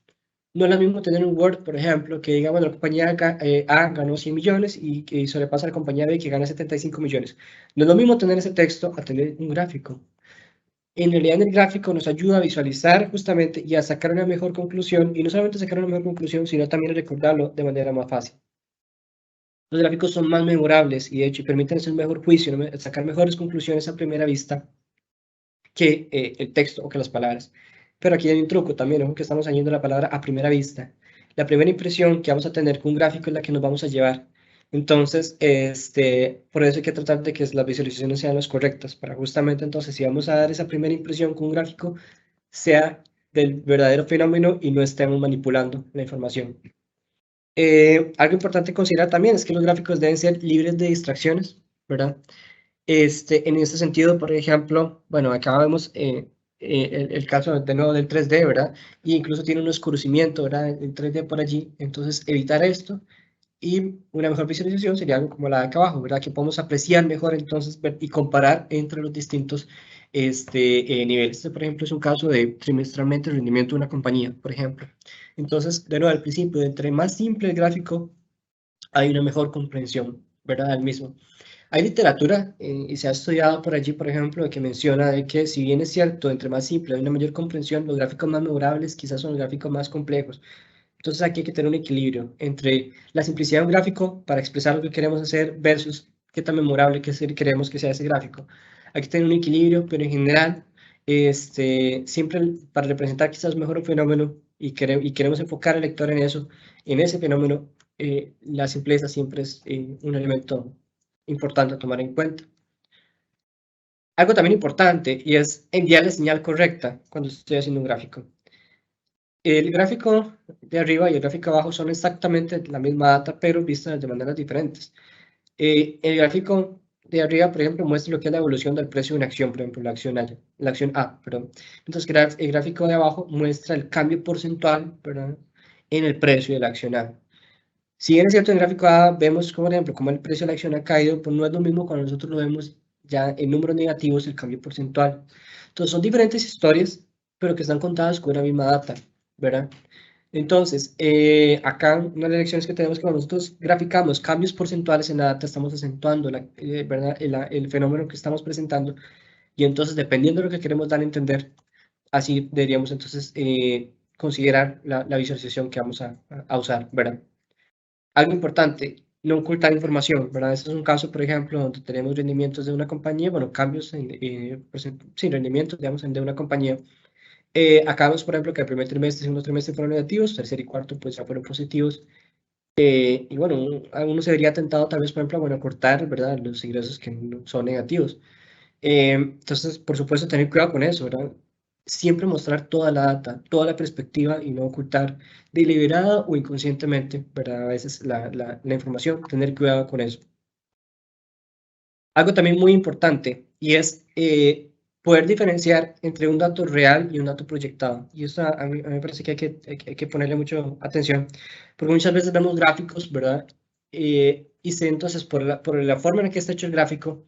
No es lo mismo tener un Word, por ejemplo, que diga, bueno, la compañía A ganó 100 millones y que sobrepasa a la compañía B que gana 75 millones. No es lo mismo tener ese texto a tener un gráfico. En realidad, en el gráfico nos ayuda a visualizar justamente y a sacar una mejor conclusión, y no solamente sacar una mejor conclusión, sino también a recordarlo de manera más fácil. Los gráficos son más memorables y de hecho permiten hacer un mejor juicio, sacar mejores conclusiones a primera vista que el texto o que las palabras. Pero aquí hay un truco también, ojo que estamos añadiendo la palabra a primera vista. La primera impresión que vamos a tener con un gráfico es la que nos vamos a llevar. Entonces, por eso hay que tratar de que las visualizaciones sean las correctas, para justamente entonces, si vamos a dar esa primera impresión con un gráfico, sea del verdadero fenómeno y no estemos manipulando la información. Algo importante considerar también es que los gráficos deben ser libres de distracciones, ¿verdad? En este sentido, por ejemplo, bueno, acá vemos el caso de nuevo del 3D, ¿verdad? Y incluso tiene un oscurecimiento, ¿verdad? El 3D por allí. Entonces, evitar esto y una mejor visualización sería algo como la de acá abajo, ¿verdad? Que podemos apreciar mejor entonces y comparar entre los distintos niveles. Este, por ejemplo, es un caso de trimestralmente el rendimiento de una compañía, por ejemplo. Entonces, de nuevo, al principio, entre más simple el gráfico, hay una mejor comprensión, ¿verdad? Al mismo. Hay literatura y se ha estudiado por allí, por ejemplo, que menciona de que si bien es cierto, entre más simple hay una mayor comprensión, los gráficos más memorables quizás son los gráficos más complejos. Entonces aquí hay que tener un equilibrio entre la simplicidad de un gráfico para expresar lo que queremos hacer versus qué tan memorable queremos que sea ese gráfico. Hay que tener un equilibrio, pero en general, siempre para representar quizás mejor un fenómeno y queremos enfocar al lector en eso, en ese fenómeno, la simpleza siempre es un elemento importante a tomar en cuenta. Algo también importante y es enviar la señal correcta cuando estoy haciendo un gráfico. El gráfico de arriba y el gráfico de abajo son exactamente la misma data, pero vistas de maneras diferentes. El gráfico de arriba, por ejemplo, muestra lo que es la evolución del precio de una acción, por ejemplo, la acción A, perdón. Entonces, el gráfico de abajo muestra el cambio porcentual, ¿verdad?, en el precio de la acción A. Si bien es cierto, en el gráfico A vemos, por ejemplo, cómo el precio de la acción ha caído, pues no es lo mismo cuando nosotros lo vemos ya en números negativos, el cambio porcentual. Entonces, son diferentes historias, pero que están contadas con una misma data, ¿verdad? Entonces, acá una de las lecciones que tenemos que cuando nosotros graficamos cambios porcentuales en la data, estamos acentuando ¿verdad? El fenómeno que estamos presentando, y entonces, dependiendo de lo que queremos dar a entender, así deberíamos entonces considerar la visualización que vamos a usar, ¿verdad? Algo importante, no ocultar información, ¿verdad? Este es un caso, por ejemplo, donde tenemos rendimientos de una compañía, bueno, cambios sí, rendimientos, digamos, de una compañía. Acá vemos, por ejemplo, que el primer trimestre y segundo trimestre fueron negativos, tercer y cuarto pues ya fueron positivos. Y bueno, uno se vería tentado tal vez, por ejemplo, bueno, cortar, ¿verdad?, los ingresos que son negativos. Entonces, por supuesto, tener cuidado con eso, ¿verdad? Siempre mostrar toda la data, toda la perspectiva y no ocultar deliberada o inconscientemente, ¿verdad?, a veces la información, tener cuidado con eso. Algo también muy importante y es poder diferenciar entre un dato real y un dato proyectado. Y eso a mí me parece que hay que ponerle mucha atención, porque muchas veces vemos gráficos, ¿verdad? Y entonces por la forma en la que está hecho el gráfico,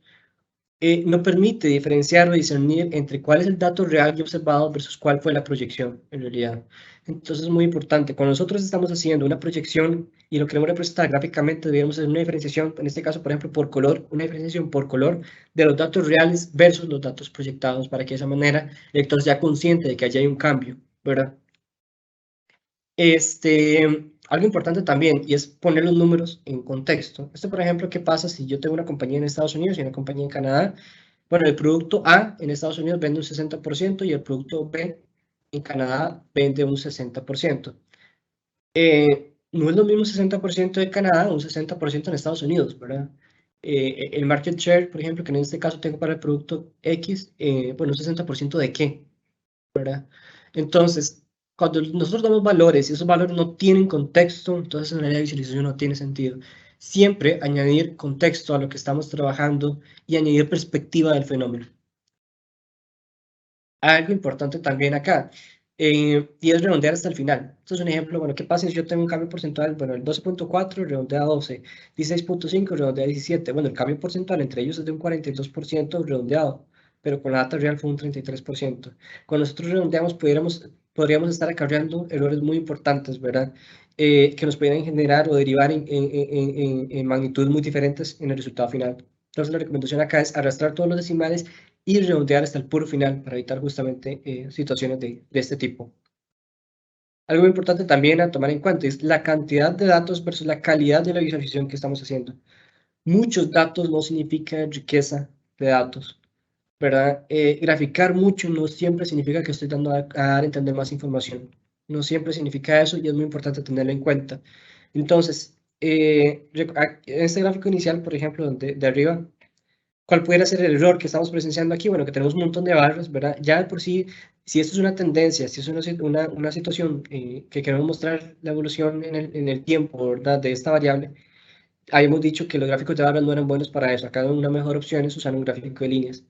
no permite diferenciar o discernir entre cuál es el dato real y observado versus cuál fue la proyección en realidad. Entonces es muy importante, cuando nosotros estamos haciendo una proyección y lo queremos representar gráficamente, debemos hacer una diferenciación, en este caso, por ejemplo, por color, una diferenciación por color de los datos reales versus los datos proyectados, para que de esa manera el lector sea consciente de que allí hay un cambio, ¿verdad? algo importante también, y es poner los números en contexto. Esto, por ejemplo, ¿qué pasa si yo tengo una compañía en Estados Unidos y una compañía en Canadá? Bueno, el producto A en Estados Unidos vende un 60% y el producto B en Canadá vende un 60%. No es lo mismo 60% de Canadá o un 60% en Estados Unidos, ¿verdad? El market share, por ejemplo, que en este caso tengo para el producto X, bueno, un 60% de qué, ¿verdad? Entonces, cuando nosotros damos valores y esos valores no tienen contexto, entonces en realidad la visualización no tiene sentido. Siempre añadir contexto a lo que estamos trabajando y añadir perspectiva del fenómeno. Algo importante también acá, y es redondear hasta el final. Esto es un ejemplo, bueno, ¿qué pasa si yo tengo un cambio porcentual? Bueno, el 12.4 redondea a 12, 16.5 redondea a 17. Bueno, el cambio porcentual entre ellos es de un 42% redondeado, pero con la data real fue un 33%. Cuando nosotros redondeamos, podríamos estar acarreando errores muy importantes, ¿verdad? Que nos pudieran generar o derivar en magnitudes muy diferentes en el resultado final. Entonces, la recomendación acá es arrastrar todos los decimales y redondear hasta el puro final para evitar justamente situaciones de este tipo. Algo muy importante también a tomar en cuenta es la cantidad de datos versus la calidad de la visualización que estamos haciendo. Muchos datos no significan riqueza de datos, ¿verdad? Graficar mucho no siempre significa que estoy dando a dar a entender más información. No siempre significa eso y es muy importante tenerlo en cuenta. Entonces, en este gráfico inicial, por ejemplo, de arriba, ¿cuál pudiera ser el error que estamos presenciando aquí? Bueno, que tenemos un montón de barras, ¿verdad? Ya de por sí, si esto es una tendencia, si es una situación que queremos mostrar la evolución en el tiempo, ¿verdad? De esta variable, habíamos dicho que los gráficos de barras no eran buenos para eso. Acá una mejor opción es usar un gráfico de líneas.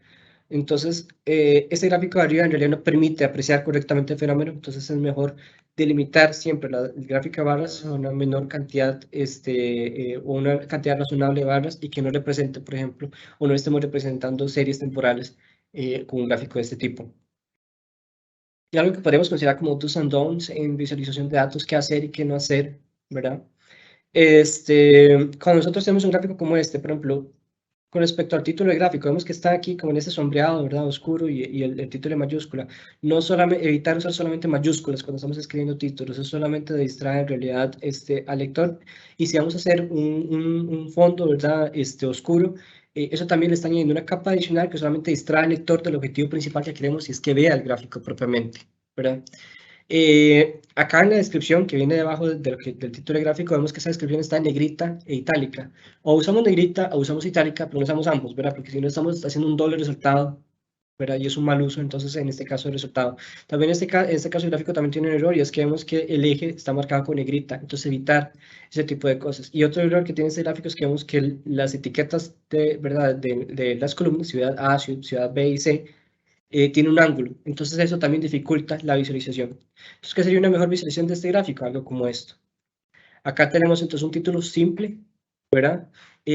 Entonces, este gráfico de arriba en realidad no permite apreciar correctamente el fenómeno, entonces es mejor delimitar siempre la gráfica de barras a una menor cantidad, o una cantidad razonable de barras y que no represente, por ejemplo, o no estemos representando series temporales con un gráfico de este tipo. Y algo que podemos considerar como do's and don'ts en visualización de datos, qué hacer y qué no hacer, ¿verdad? Cuando nosotros tenemos un gráfico como este, por ejemplo, con respecto al título del gráfico, vemos que está aquí como en ese sombreado, ¿verdad? Oscuro y el título en mayúscula. No solamente, evitar usar solamente mayúsculas cuando estamos escribiendo títulos, eso solamente distrae en realidad al lector. Y si vamos a hacer un fondo, ¿verdad? Oscuro, eso también le está añadiendo una capa adicional que solamente distrae al lector del objetivo principal que queremos y es que vea el gráfico propiamente, ¿verdad? Acá en la descripción que viene debajo del título gráfico vemos que esa descripción está en negrita e itálica. O usamos negrita o usamos itálica, pero no usamos ambos, ¿verdad? Porque si no estamos haciendo un doble resultado, ¿verdad? Y es un mal uso, entonces en este caso el resultado. También en este caso el gráfico también tiene un error y es que vemos que el eje está marcado con negrita, entonces evitar ese tipo de cosas. Y otro error que tiene este gráfico es que vemos que las etiquetas ¿verdad? De las columnas, ciudad A, ciudad B y C, tiene un ángulo, entonces eso también dificulta la visualización. Entonces, ¿qué sería una mejor visualización de este gráfico? Algo como esto. Acá tenemos entonces un título simple, ¿verdad?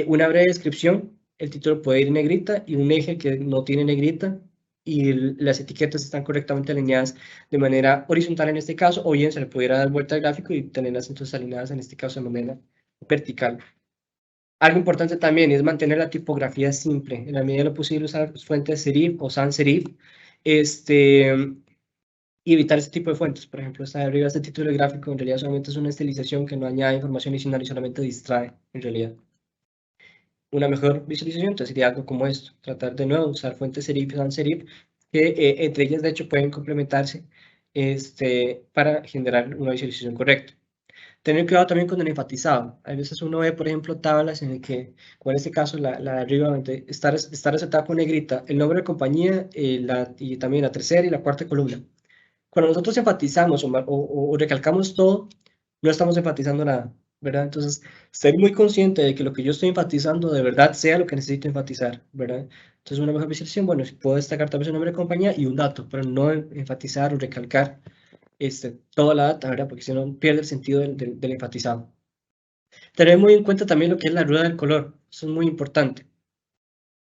Una breve descripción, el título puede ir en negrita y un eje que no tiene negrita y las etiquetas están correctamente alineadas de manera horizontal en este caso, o bien se le pudiera dar vuelta al gráfico y tenerlas entonces alineadas en este caso de manera vertical. Algo importante también es mantener la tipografía simple, en la medida de lo posible usar fuentes serif o sans serif, y evitar este tipo de fuentes. Por ejemplo, esta de arriba, este título de gráfico, en realidad solamente es una estilización que no añade información adicional y solamente distrae, en realidad. Una mejor visualización, entonces sería algo como esto, tratar de nuevo usar fuentes serif y sans serif, que entre ellas de hecho pueden complementarse para generar una visualización correcta. Tener cuidado también con el enfatizado. A veces uno ve, por ejemplo, tablas en el que, como en este caso, la de arriba, está resaltada con negrita el nombre de compañía y también la tercera y la cuarta columna. Cuando nosotros enfatizamos o recalcamos todo, no estamos enfatizando nada, ¿verdad? Entonces, ser muy consciente de que lo que yo estoy enfatizando de verdad sea lo que necesito enfatizar, ¿verdad? Entonces, una mejor visualización, bueno, si puedo destacar tal vez el nombre de compañía y un dato, pero no enfatizar o recalcar toda la data, ¿verdad? Porque si no pierde el sentido del enfatizado. Tener muy en cuenta también lo que es la rueda del color, eso es muy importante.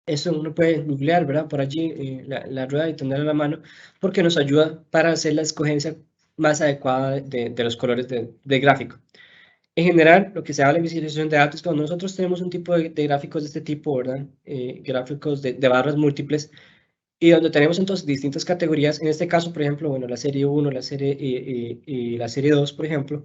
Eso uno puede googlear, ¿verdad? Por allí la rueda y tenerla a la mano, porque nos ayuda para hacer la escogencia más adecuada de los colores de gráfico. En general, lo que se habla en visualización de datos, cuando nosotros tenemos un tipo de gráficos de este tipo, ¿verdad? Gráficos de barras múltiples, y donde tenemos entonces distintas categorías, en este caso, por ejemplo, bueno, la serie 1, la serie 2, por ejemplo,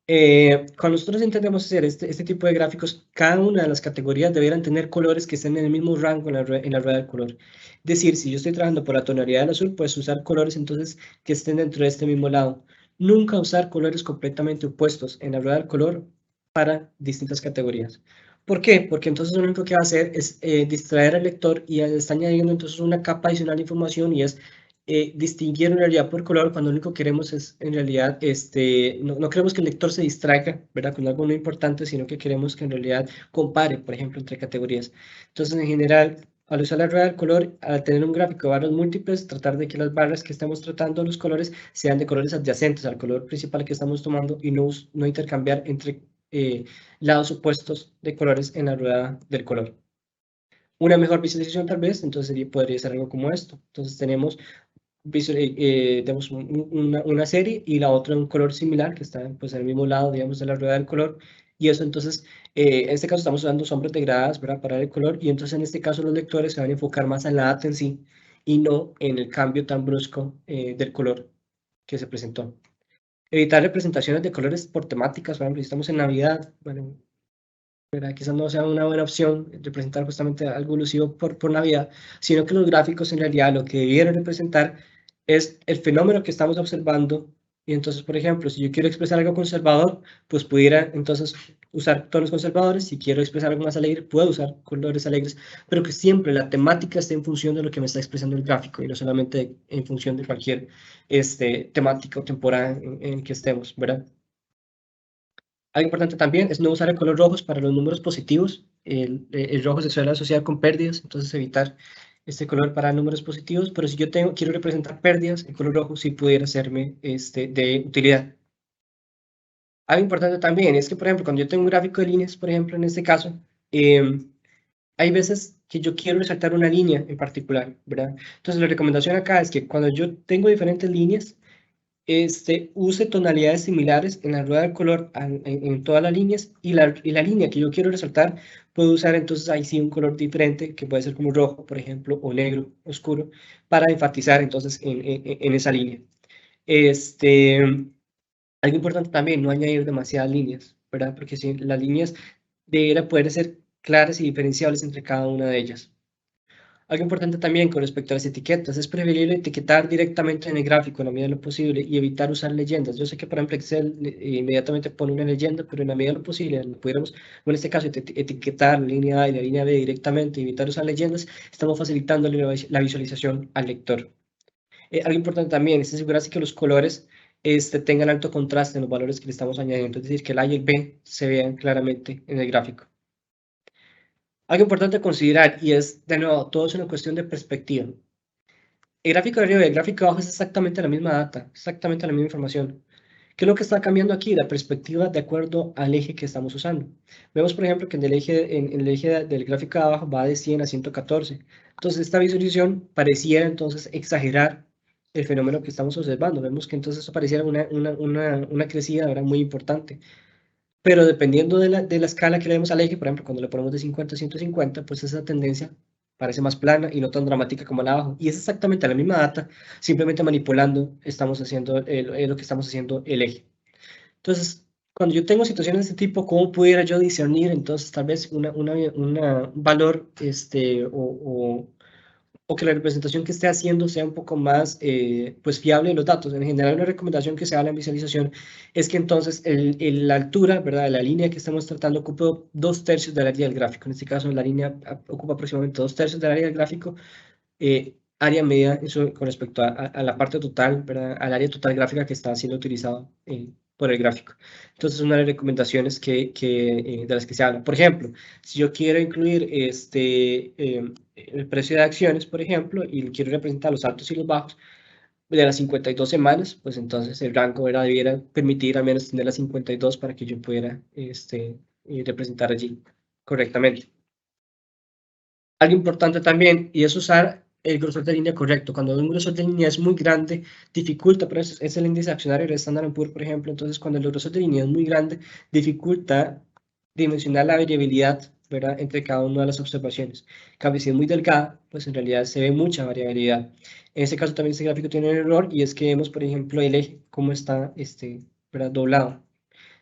Cuando nosotros intentamos hacer este tipo de gráficos, cada una de las categorías debieran tener colores que estén en el mismo rango en la rueda del color. Es decir, si yo estoy trabajando por la tonalidad del azul, pues usar colores entonces que estén dentro de este mismo lado. Nunca usar colores completamente opuestos en la rueda del color para distintas categorías. ¿Por qué? Porque entonces lo único que va a hacer es distraer al lector y está añadiendo entonces una capa adicional de información y es distinguir en realidad por color cuando lo único que queremos es en realidad, no queremos que el lector se distraiga, ¿verdad? Con algo no importante, sino que queremos que en realidad compare, por ejemplo, entre categorías. Entonces, en general, al usar la rueda del color, al tener un gráfico de barras múltiples, tratar de que las barras que estamos tratando, los colores, sean de colores adyacentes al color principal que estamos tomando y no intercambiar entre lados opuestos de colores en la rueda del color. Una mejor visualización tal vez, entonces podría ser algo como esto. Entonces tenemos tenemos una serie y la otra un color similar que está pues en el mismo lado, digamos, de la rueda del color. Y eso entonces, en este caso estamos usando sombras degradadas, ¿verdad? Para el color. Y entonces en este caso los lectores se van a enfocar más en la data en sí y no en el cambio tan brusco del color que se presentó. Evitar representaciones de colores por temáticas, por ejemplo, si estamos en Navidad, bueno, ¿verdad? Quizás no sea una buena opción representar justamente algo elusivo por Navidad, sino que los gráficos en realidad lo que debieron representar es el fenómeno que estamos observando. Y entonces, por ejemplo, si yo quiero expresar algo conservador, pues pudiera entonces usar tonos conservadores. Si quiero expresar algo más alegre, puedo usar colores alegres, pero que siempre la temática esté en función de lo que me está expresando el gráfico y no solamente en función de cualquier temática o temporada en el que estemos, ¿verdad? Algo importante también es no usar el color rojo para los números positivos. El rojo se suele asociar con pérdidas, entonces evitar este color para números positivos. Pero si yo quiero representar pérdidas, el color rojo sí pudiera serme de utilidad. Algo importante también es que, por ejemplo, cuando yo tengo un gráfico de líneas, por ejemplo, en este caso, hay veces que yo quiero resaltar una línea en particular, ¿verdad? Entonces, la recomendación acá es que cuando yo tengo diferentes líneas, use tonalidades similares en la rueda del color en todas las líneas y la línea que yo quiero resaltar puedo usar entonces ahí sí un color diferente que puede ser como rojo, por ejemplo, o negro oscuro para enfatizar entonces en esa línea. Algo importante también, no añadir demasiadas líneas, ¿verdad? Porque si las líneas deberían poder ser claras y diferenciables entre cada una de ellas. Algo importante también con respecto a las etiquetas, es preferible etiquetar directamente en el gráfico en la medida de lo posible y evitar usar leyendas. Yo sé que, por ejemplo, Excel inmediatamente pone una leyenda, pero en la medida de lo posible, pudiéramos, en este caso, etiquetar la línea A y la línea B directamente y evitar usar leyendas, estamos facilitando la visualización al lector. Algo importante también es asegurarse que los colores tengan alto contraste en los valores que le estamos añadiendo, es decir, que el A y el B se vean claramente en el gráfico. Algo importante a considerar, y es, de nuevo, todo es una cuestión de perspectiva. El gráfico de arriba y el gráfico de abajo es exactamente la misma data, exactamente la misma información. ¿Qué es lo que está cambiando aquí? La perspectiva de acuerdo al eje que estamos usando. Vemos, por ejemplo, que en el eje del gráfico de abajo va de 100 a 114. Entonces, esta visualización pareciera entonces exagerar el fenómeno que estamos observando. Vemos que entonces eso pareciera una crecida, ¿verdad? Muy importante. Pero dependiendo de la escala que le demos al eje, por ejemplo, cuando le ponemos de 50 a 150, pues esa tendencia parece más plana y no tan dramática como la de abajo. Y es exactamente la misma data, simplemente manipulando estamos haciendo lo que estamos haciendo el eje. Entonces, cuando yo tengo situaciones de este tipo, ¿cómo pudiera yo discernir entonces tal vez un valor o que la representación que esté haciendo sea un poco más pues fiable de los datos? En general, una recomendación que se da en la visualización es que entonces la altura, ¿verdad?, de la línea que estamos tratando ocupa 2/3 del área del gráfico. En este caso, la línea ocupa aproximadamente 2/3 del área del gráfico, área media, eso con respecto a la parte total, ¿verdad?, al área total gráfica que está siendo utilizado por el gráfico. Entonces, una de las recomendaciones de las que se habla. Por ejemplo, si yo quiero incluir el precio de acciones, por ejemplo, y quiero representar los altos y los bajos de las 52 semanas, pues entonces el rango debiera permitir al menos tener las 52 para que yo pudiera representar allí correctamente. Algo importante también, y es usar el grosor de línea correcto. Cuando un grosor de línea es muy grande, dificulta, pero es el índice accionario del Standard & Poor's, por ejemplo. Entonces, cuando el grosor de línea es muy grande, dificulta dimensionar la variabilidad, ¿verdad?, entre cada una de las observaciones. En cambio, si es muy delgada, pues en realidad se ve mucha variabilidad. En este caso también este gráfico tiene un error, y es que vemos, por ejemplo, el eje, cómo está ¿verdad?, doblado.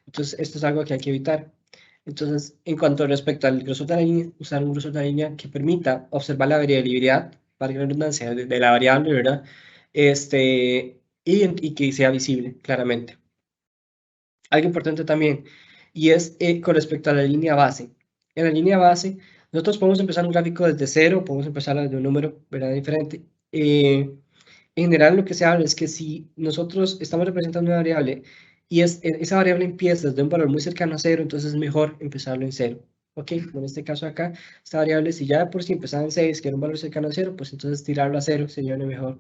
Entonces, esto es algo que hay que evitar. Entonces, en cuanto respecto al grosor de la línea, usar un grosor de la línea que permita observar la variabilidad, para la redundancia, de la variable, ¿verdad? Y que sea visible, claramente. Algo importante también, y es con respecto a la línea base. En la línea base, nosotros podemos empezar un gráfico desde cero, podemos empezar desde un número, ¿verdad? Diferente. En general, lo que se habla es que si nosotros estamos representando una variable y esa variable empieza desde un valor muy cercano a cero, entonces es mejor empezarlo en cero. ¿Ok? En este caso acá, esta variable, si ya de por sí empezaba en 6, que era un valor cercano a cero, pues entonces tirarlo a cero sería una mejor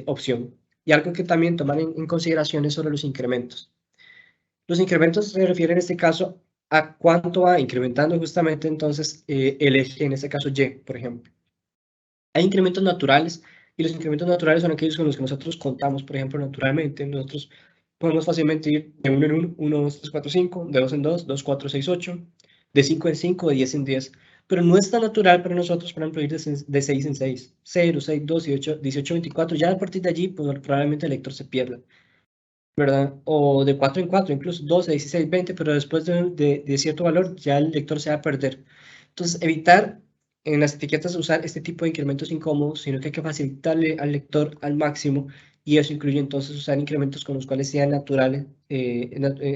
opción. Y algo que también tomar en consideración es sobre los incrementos. Los incrementos se refieren en este caso a cuánto va incrementando justamente entonces el eje, en este caso Y, por ejemplo. Hay incrementos naturales y los incrementos naturales son aquellos con los que nosotros contamos, por ejemplo, naturalmente. Nosotros podemos fácilmente ir de 1 en 1, 1, 2, 3, 4, 5, de 2 en 2, 2, 4, 6, 8, de 5 en 5, de 10 en 10. Pero no es tan natural para nosotros, por ejemplo, ir de 6 en 6, 0, 6, 2, 18, 18, 24. Ya a partir de allí, pues probablemente el lector se pierda, ¿verdad? O de 4 en 4, incluso 12, 16, 20, pero después de cierto valor ya el lector se va a perder. Entonces, evitar en las etiquetas usar este tipo de incrementos incómodos, sino que hay que facilitarle al lector al máximo, y eso incluye entonces usar incrementos con los cuales sean naturales,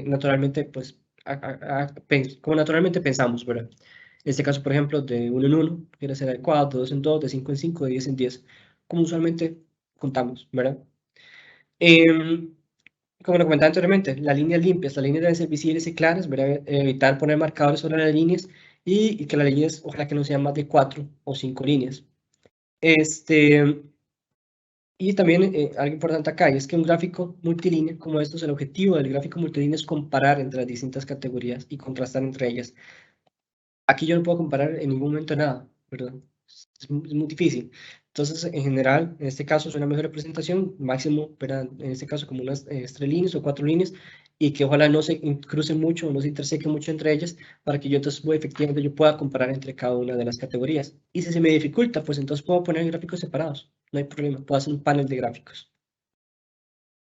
naturalmente, pues, como naturalmente pensamos, ¿verdad? En este caso, por ejemplo, de 1 en 1, quiere ser adecuado, de 2 en 2, de 5 en 5, de 10 en 10, como usualmente contamos, ¿verdad? Como lo comentaba anteriormente, las líneas limpias, las líneas deben ser visibles y claras, ¿verdad? Evitar poner marcadores sobre las líneas y que las líneas, ojalá que no sean más de 4 o 5 líneas. Y también algo importante acá, y es que un gráfico multilínea como estos, el objetivo del gráfico multilínea es comparar entre las distintas categorías y contrastar entre ellas. Aquí yo no puedo comparar en ningún momento nada, ¿verdad? Es muy difícil. Entonces, en general, en este caso es una mejor representación, máximo, ¿verdad? En este caso como unas 3 líneas o 4 líneas, y que ojalá no se crucen mucho o no se intersequen mucho entre ellas, para que yo entonces efectivamente yo pueda comparar entre cada una de las categorías. Y si se me dificulta, pues entonces puedo poner gráficos separados, no hay problema, puedo hacer un panel de gráficos.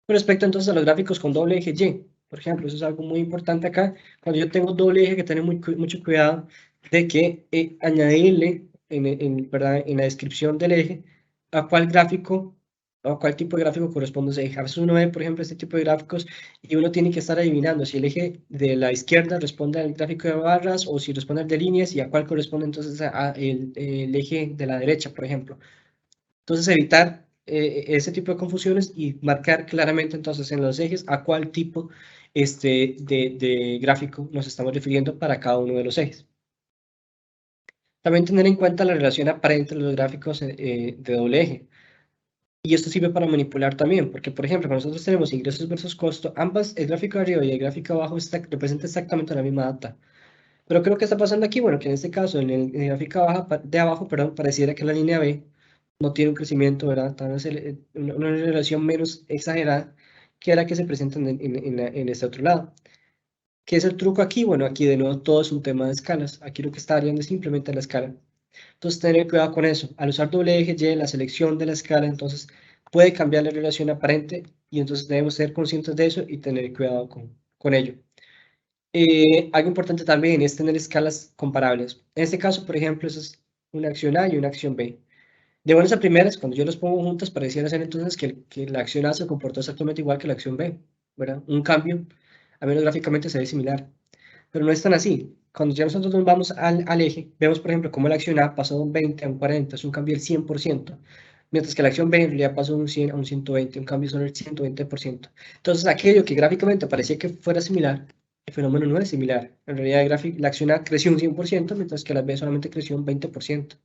Con respecto entonces a los gráficos con doble eje Y, por ejemplo, eso es algo muy importante acá. Cuando yo tengo doble eje, que tener mucho cuidado de que añadirle ¿verdad? En la descripción del eje a cuál gráfico o a cuál tipo de gráfico corresponde ese eje. A veces uno ve, por ejemplo, este tipo de gráficos y uno tiene que estar adivinando si el eje de la izquierda responde al gráfico de barras o si responde al de líneas y a cuál corresponde entonces el eje de la derecha, por ejemplo. Entonces, evitar ese tipo de confusiones y marcar claramente entonces en los ejes a cuál tipo de gráfico nos estamos refiriendo para cada uno de los ejes. También tener en cuenta la relación aparente de los gráficos de doble eje. Y esto sirve para manipular también, porque por ejemplo, cuando nosotros tenemos ingresos versus costo, ambas, el gráfico de arriba y el gráfico de abajo representa exactamente la misma data. Pero creo que está pasando aquí, bueno, que en este caso, en el gráfico de abajo, perdón, pareciera que la línea B no tiene un crecimiento, ¿verdad? Tal vez una relación menos exagerada que la que se presenta en este otro lado. ¿Qué es el truco aquí? Bueno, aquí de nuevo todo es un tema de escalas. Aquí lo que está variando es simplemente la escala. Entonces, tener cuidado con eso. Al usar doble eje Y, la selección de la escala, entonces puede cambiar la relación aparente y entonces debemos ser conscientes de eso y tener cuidado con ello. Algo importante también es tener escalas comparables. En este caso, por ejemplo, eso es una acción A y una acción B. De buenas a primeras, cuando yo las pongo juntas, pareciera ser entonces que la acción A se comportó exactamente igual que la acción B, ¿verdad? Un cambio, a menos gráficamente, se ve similar. Pero no es tan así. Cuando ya nosotros nos vamos al eje, vemos, por ejemplo, cómo la acción A pasó de un 20 a un 40, es un cambio del 100%, mientras que la acción B en realidad pasó de un 100 a un 120, un cambio sobre el 120%. Entonces, aquello que gráficamente parecía que fuera similar, el fenómeno no es similar. En realidad, la acción A creció un 100%, mientras que la B solamente creció un 20%.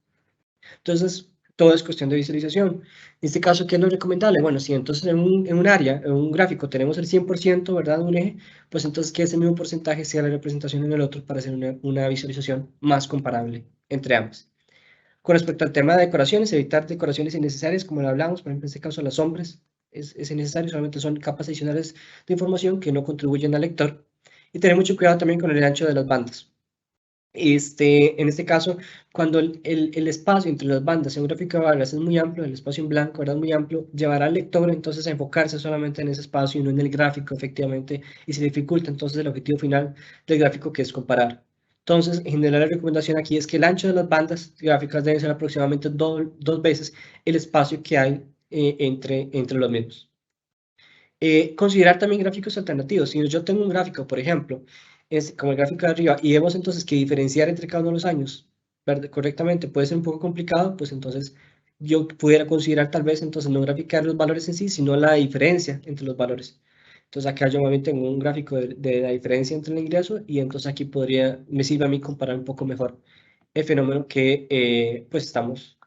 Entonces, todo es cuestión de visualización. En este caso, ¿qué es lo recomendable? Bueno, si entonces en un área, en un gráfico, tenemos el 100%, ¿verdad?, de un eje, pues entonces que ese mismo porcentaje sea la representación en el otro para hacer una visualización más comparable entre ambas. Con respecto al tema de decoraciones, evitar decoraciones innecesarias, como lo hablamos, por ejemplo, en este caso las sombras, es innecesario, solamente son capas adicionales de información que no contribuyen al lector. Y tener mucho cuidado también con el ancho de las bandas. En este caso, cuando el espacio entre las bandas en un gráfico de barras es muy amplio, el espacio en blanco, ¿verdad? Es muy amplio, llevará al lector entonces a enfocarse solamente en ese espacio y no en el gráfico, efectivamente, y se dificulta entonces el objetivo final del gráfico, que es comparar. Entonces, en general, la recomendación aquí es que el ancho de las bandas gráficas debe ser aproximadamente dos veces el espacio que hay entre los mismos. Considerar también gráficos alternativos. Si yo tengo un gráfico, por ejemplo, es como el gráfico de arriba, y vemos entonces que diferenciar entre cada uno de los años correctamente puede ser un poco complicado, pues entonces yo pudiera considerar tal vez entonces no graficar los valores en sí, sino la diferencia entre los valores. Entonces acá yo me tengo un gráfico de la diferencia entre el ingreso, y entonces aquí me sirve a mí comparar un poco mejor el fenómeno que pues estamos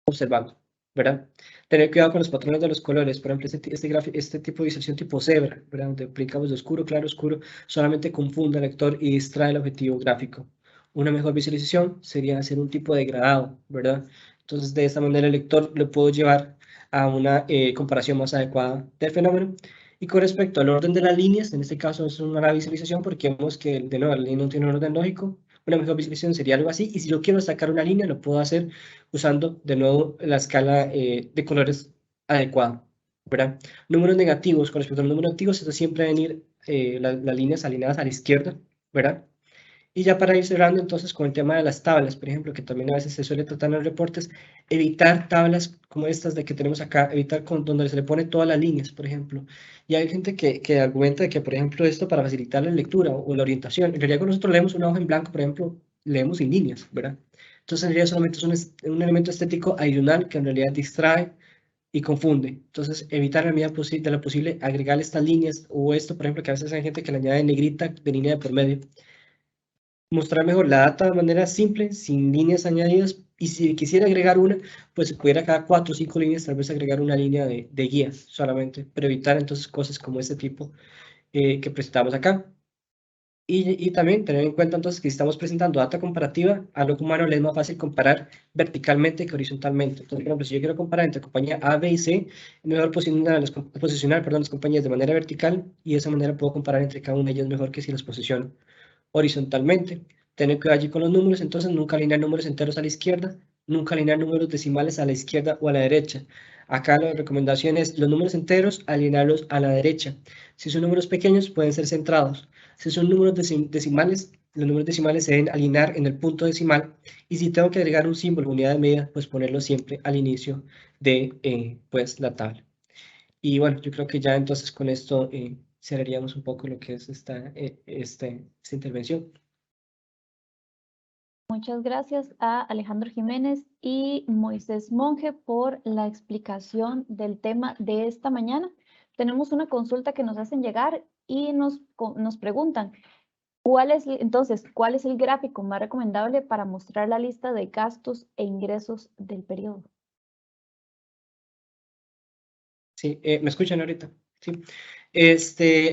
observando, ¿verdad? Tener cuidado con los patrones de los colores. Por ejemplo, este tipo de visualización tipo cebra, ¿verdad? Donde aplicamos de oscuro, claro, oscuro, solamente confunde al lector y distrae el objetivo gráfico. Una mejor visualización sería hacer un tipo de degradado, ¿verdad? Entonces, de esta manera el lector lo puedo llevar a una comparación más adecuada del fenómeno. Y con respecto al orden de las líneas, en este caso es una visualización porque vemos que, de nuevo, la línea no tiene un orden lógico. Una mejor visualización sería algo así, y si yo quiero destacar una línea, lo puedo hacer usando de nuevo la escala de colores adecuada, ¿verdad? Números negativos, con respecto a los números negativos, esto siempre va a venir las líneas alineadas a la izquierda, ¿verdad? Y ya para ir cerrando entonces con el tema de las tablas, por ejemplo, que también a veces se suele tratar en los reportes, evitar tablas como estas de que tenemos acá, evitar donde se le pone todas las líneas, por ejemplo. Y hay gente que argumenta que, por ejemplo, esto para facilitar la lectura o la orientación, en realidad cuando nosotros leemos una hoja en blanco, por ejemplo, leemos sin líneas, ¿verdad? Entonces en realidad solamente es un elemento estético adicional que en realidad distrae y confunde. Entonces, evitar en la medida de lo posible agregar estas líneas, o esto, por ejemplo, que a veces hay gente que le añade negrita de línea de por medio. Mostrar mejor la data de manera simple, sin líneas añadidas, y si quisiera agregar una, pues se pudiera cada 4 o 5 líneas, tal vez agregar una línea de guía solamente, pero evitar entonces cosas como este tipo que presentamos acá. Y también tener en cuenta entonces que si estamos presentando data comparativa, a lo humano le es más fácil comparar verticalmente que horizontalmente. Entonces, por ejemplo, si yo quiero comparar entre compañía A, B y C, es mejor posicionar las compañías de manera vertical, y de esa manera puedo comparar entre cada una de ellas mejor que si las posiciono horizontalmente. Tener cuidado allí con los números, entonces nunca alinear números enteros a la izquierda, nunca alinear números decimales a la izquierda o a la derecha. Acá la recomendación es los números enteros, alinearlos a la derecha. Si son números pequeños, pueden ser centrados. Si son números decimales, los números decimales se deben alinear en el punto decimal. Y si tengo que agregar un símbolo, unidad de medida, pues ponerlo siempre al inicio de pues, la tabla. Y bueno, yo creo que ya entonces con esto cerraríamos un poco lo que es esta intervención. Muchas gracias a Alejandro Jiménez y Moisés Monge por la explicación del tema de esta mañana. Tenemos una consulta que nos hacen llegar y nos preguntan, ¿cuál es el gráfico más recomendable para mostrar la lista de gastos e ingresos del periodo? Sí, ¿me escuchan ahorita? Sí.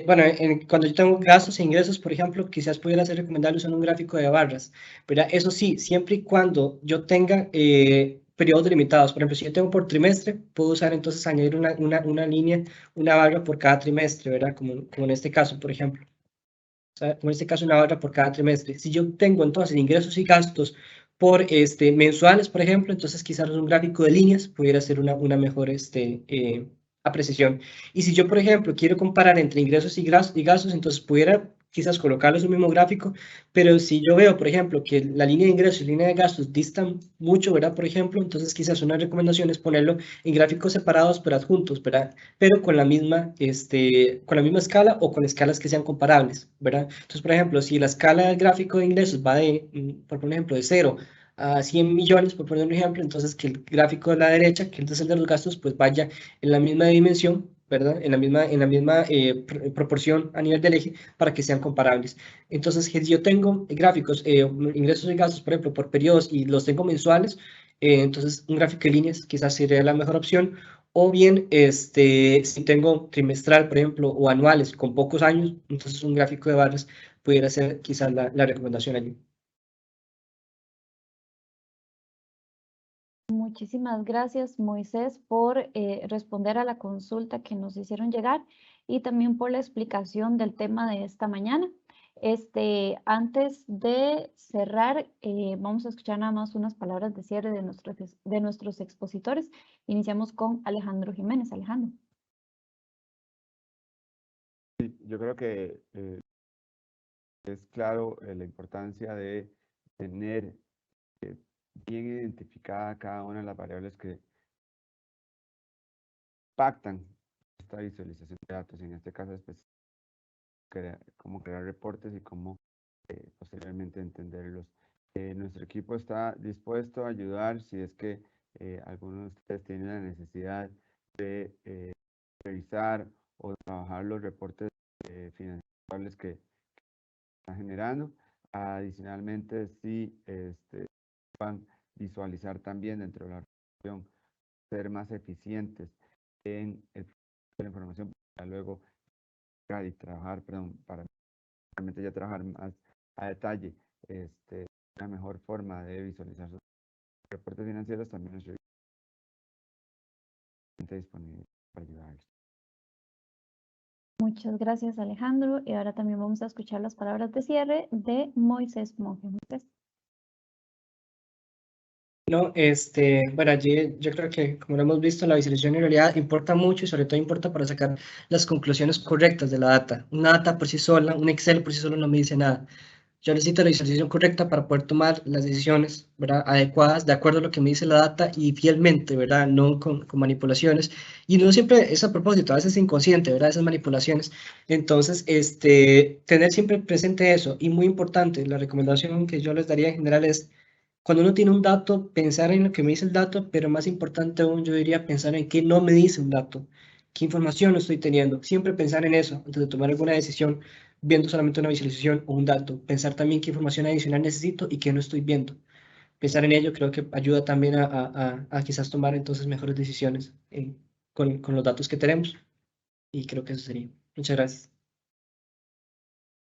Bueno, cuando yo tengo gastos e ingresos, por ejemplo, quizás pudiera ser recomendable usar un gráfico de barras, ¿verdad? Eso sí, siempre y cuando yo tenga periodos delimitados. Por ejemplo, si yo tengo por trimestre, puedo usar entonces añadir una línea, una barra por cada trimestre, ¿verdad? Como en este caso, por ejemplo. O sea, como en este caso, una barra por cada trimestre. Si yo tengo entonces ingresos y gastos por mensuales, por ejemplo, entonces quizás un gráfico de líneas pudiera ser una mejor apreciación. Y si yo, por ejemplo, quiero comparar entre ingresos y gastos, entonces pudiera quizás colocarlos en un mismo gráfico, pero si yo veo, por ejemplo, que la línea de ingresos y la línea de gastos distan mucho, ¿verdad? Por ejemplo, entonces quizás una recomendación es ponerlo en gráficos separados pero adjuntos, ¿verdad? Pero con la misma escala o con escalas que sean comparables, ¿verdad? Entonces, por ejemplo, si la escala del gráfico de ingresos va por ejemplo, de 0 a 100 millones, por poner un ejemplo, entonces que el gráfico de la derecha, que es el de los gastos, pues vaya en la misma dimensión, ¿verdad? En la misma proporción a nivel del eje para que sean comparables. Entonces, si yo tengo gráficos, ingresos y gastos, por ejemplo, por periodos y los tengo mensuales, entonces un gráfico de líneas quizás sería la mejor opción. O bien, si tengo trimestral, por ejemplo, o anuales con pocos años, entonces un gráfico de barras pudiera ser quizás la recomendación allí. Muchísimas gracias, Moisés, por responder a la consulta que nos hicieron llegar y también por la explicación del tema de esta mañana. Antes de cerrar, vamos a escuchar nada más unas palabras de cierre de nuestros expositores. Iniciamos con Alejandro Jiménez. Alejandro. Sí, yo creo que es claro la importancia de tener bien identificada cada una de las variables que impactan esta visualización de datos, en este caso específico, cómo crear reportes y cómo posteriormente entenderlos. Nuestro equipo está dispuesto a ayudar si es que alguno de ustedes tiene la necesidad de revisar o trabajar los reportes financieros que están generando. Adicionalmente, si van a visualizar también dentro de la organización, ser más eficientes en la información para luego y trabajar, para realmente ya trabajar más a detalle, una mejor forma de visualizar sus reportes financieros, también nuestro equipo disponible para ayudarles. Muchas gracias, Alejandro. Y ahora también vamos a escuchar las palabras de cierre de Moisés Monge. No, bueno, allí yo creo que, como lo hemos visto, la visualización en realidad importa mucho y sobre todo importa para sacar las conclusiones correctas de la data. Una data por sí sola, un Excel por sí solo no me dice nada. Yo necesito la visualización correcta para poder tomar las decisiones, ¿verdad?, adecuadas, de acuerdo a lo que me dice la data y fielmente, ¿verdad?, no con manipulaciones. Y no siempre es a propósito, a veces es inconsciente, ¿verdad?, esas manipulaciones. Entonces, tener siempre presente eso. Y muy importante, la recomendación que yo les daría en general es, cuando uno tiene un dato, pensar en lo que me dice el dato, pero más importante aún, yo diría pensar en qué no me dice un dato, qué información estoy teniendo. Siempre pensar en eso antes de tomar alguna decisión, viendo solamente una visualización o un dato. Pensar también qué información adicional necesito y qué no estoy viendo. Pensar en ello creo que ayuda también a quizás tomar entonces mejores decisiones con los datos que tenemos. Y creo que eso sería. Muchas gracias.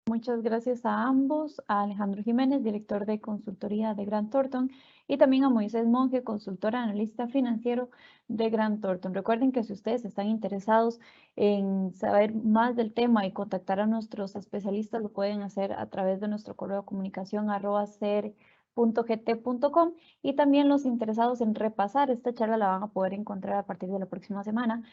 Muchas gracias a ambos, a Alejandro Jiménez, director de consultoría de Grant Thornton, y también a Moisés Monge, consultor analista financiero de Grant Thornton. Recuerden que si ustedes están interesados en saber más del tema y contactar a nuestros especialistas, lo pueden hacer a través de nuestro correo de comunicación @cr.gt.com, y también los interesados en repasar esta charla la van a poder encontrar a partir de la próxima semana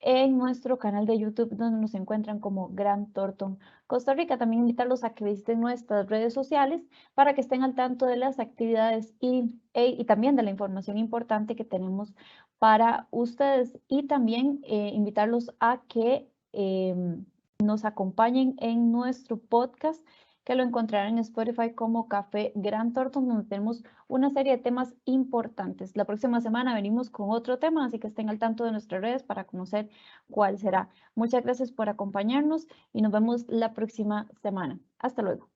en nuestro canal de YouTube, donde nos encuentran como Grant Thornton Costa Rica. También invitarlos a que visiten nuestras redes sociales para que estén al tanto de las actividades y también de la información importante que tenemos para ustedes, y también invitarlos a que nos acompañen en nuestro podcast, que lo encontrarán en Spotify como Café Grant Thornton, donde tenemos una serie de temas importantes. La próxima semana venimos con otro tema, así que estén al tanto de nuestras redes para conocer cuál será. Muchas gracias por acompañarnos y nos vemos la próxima semana. Hasta luego.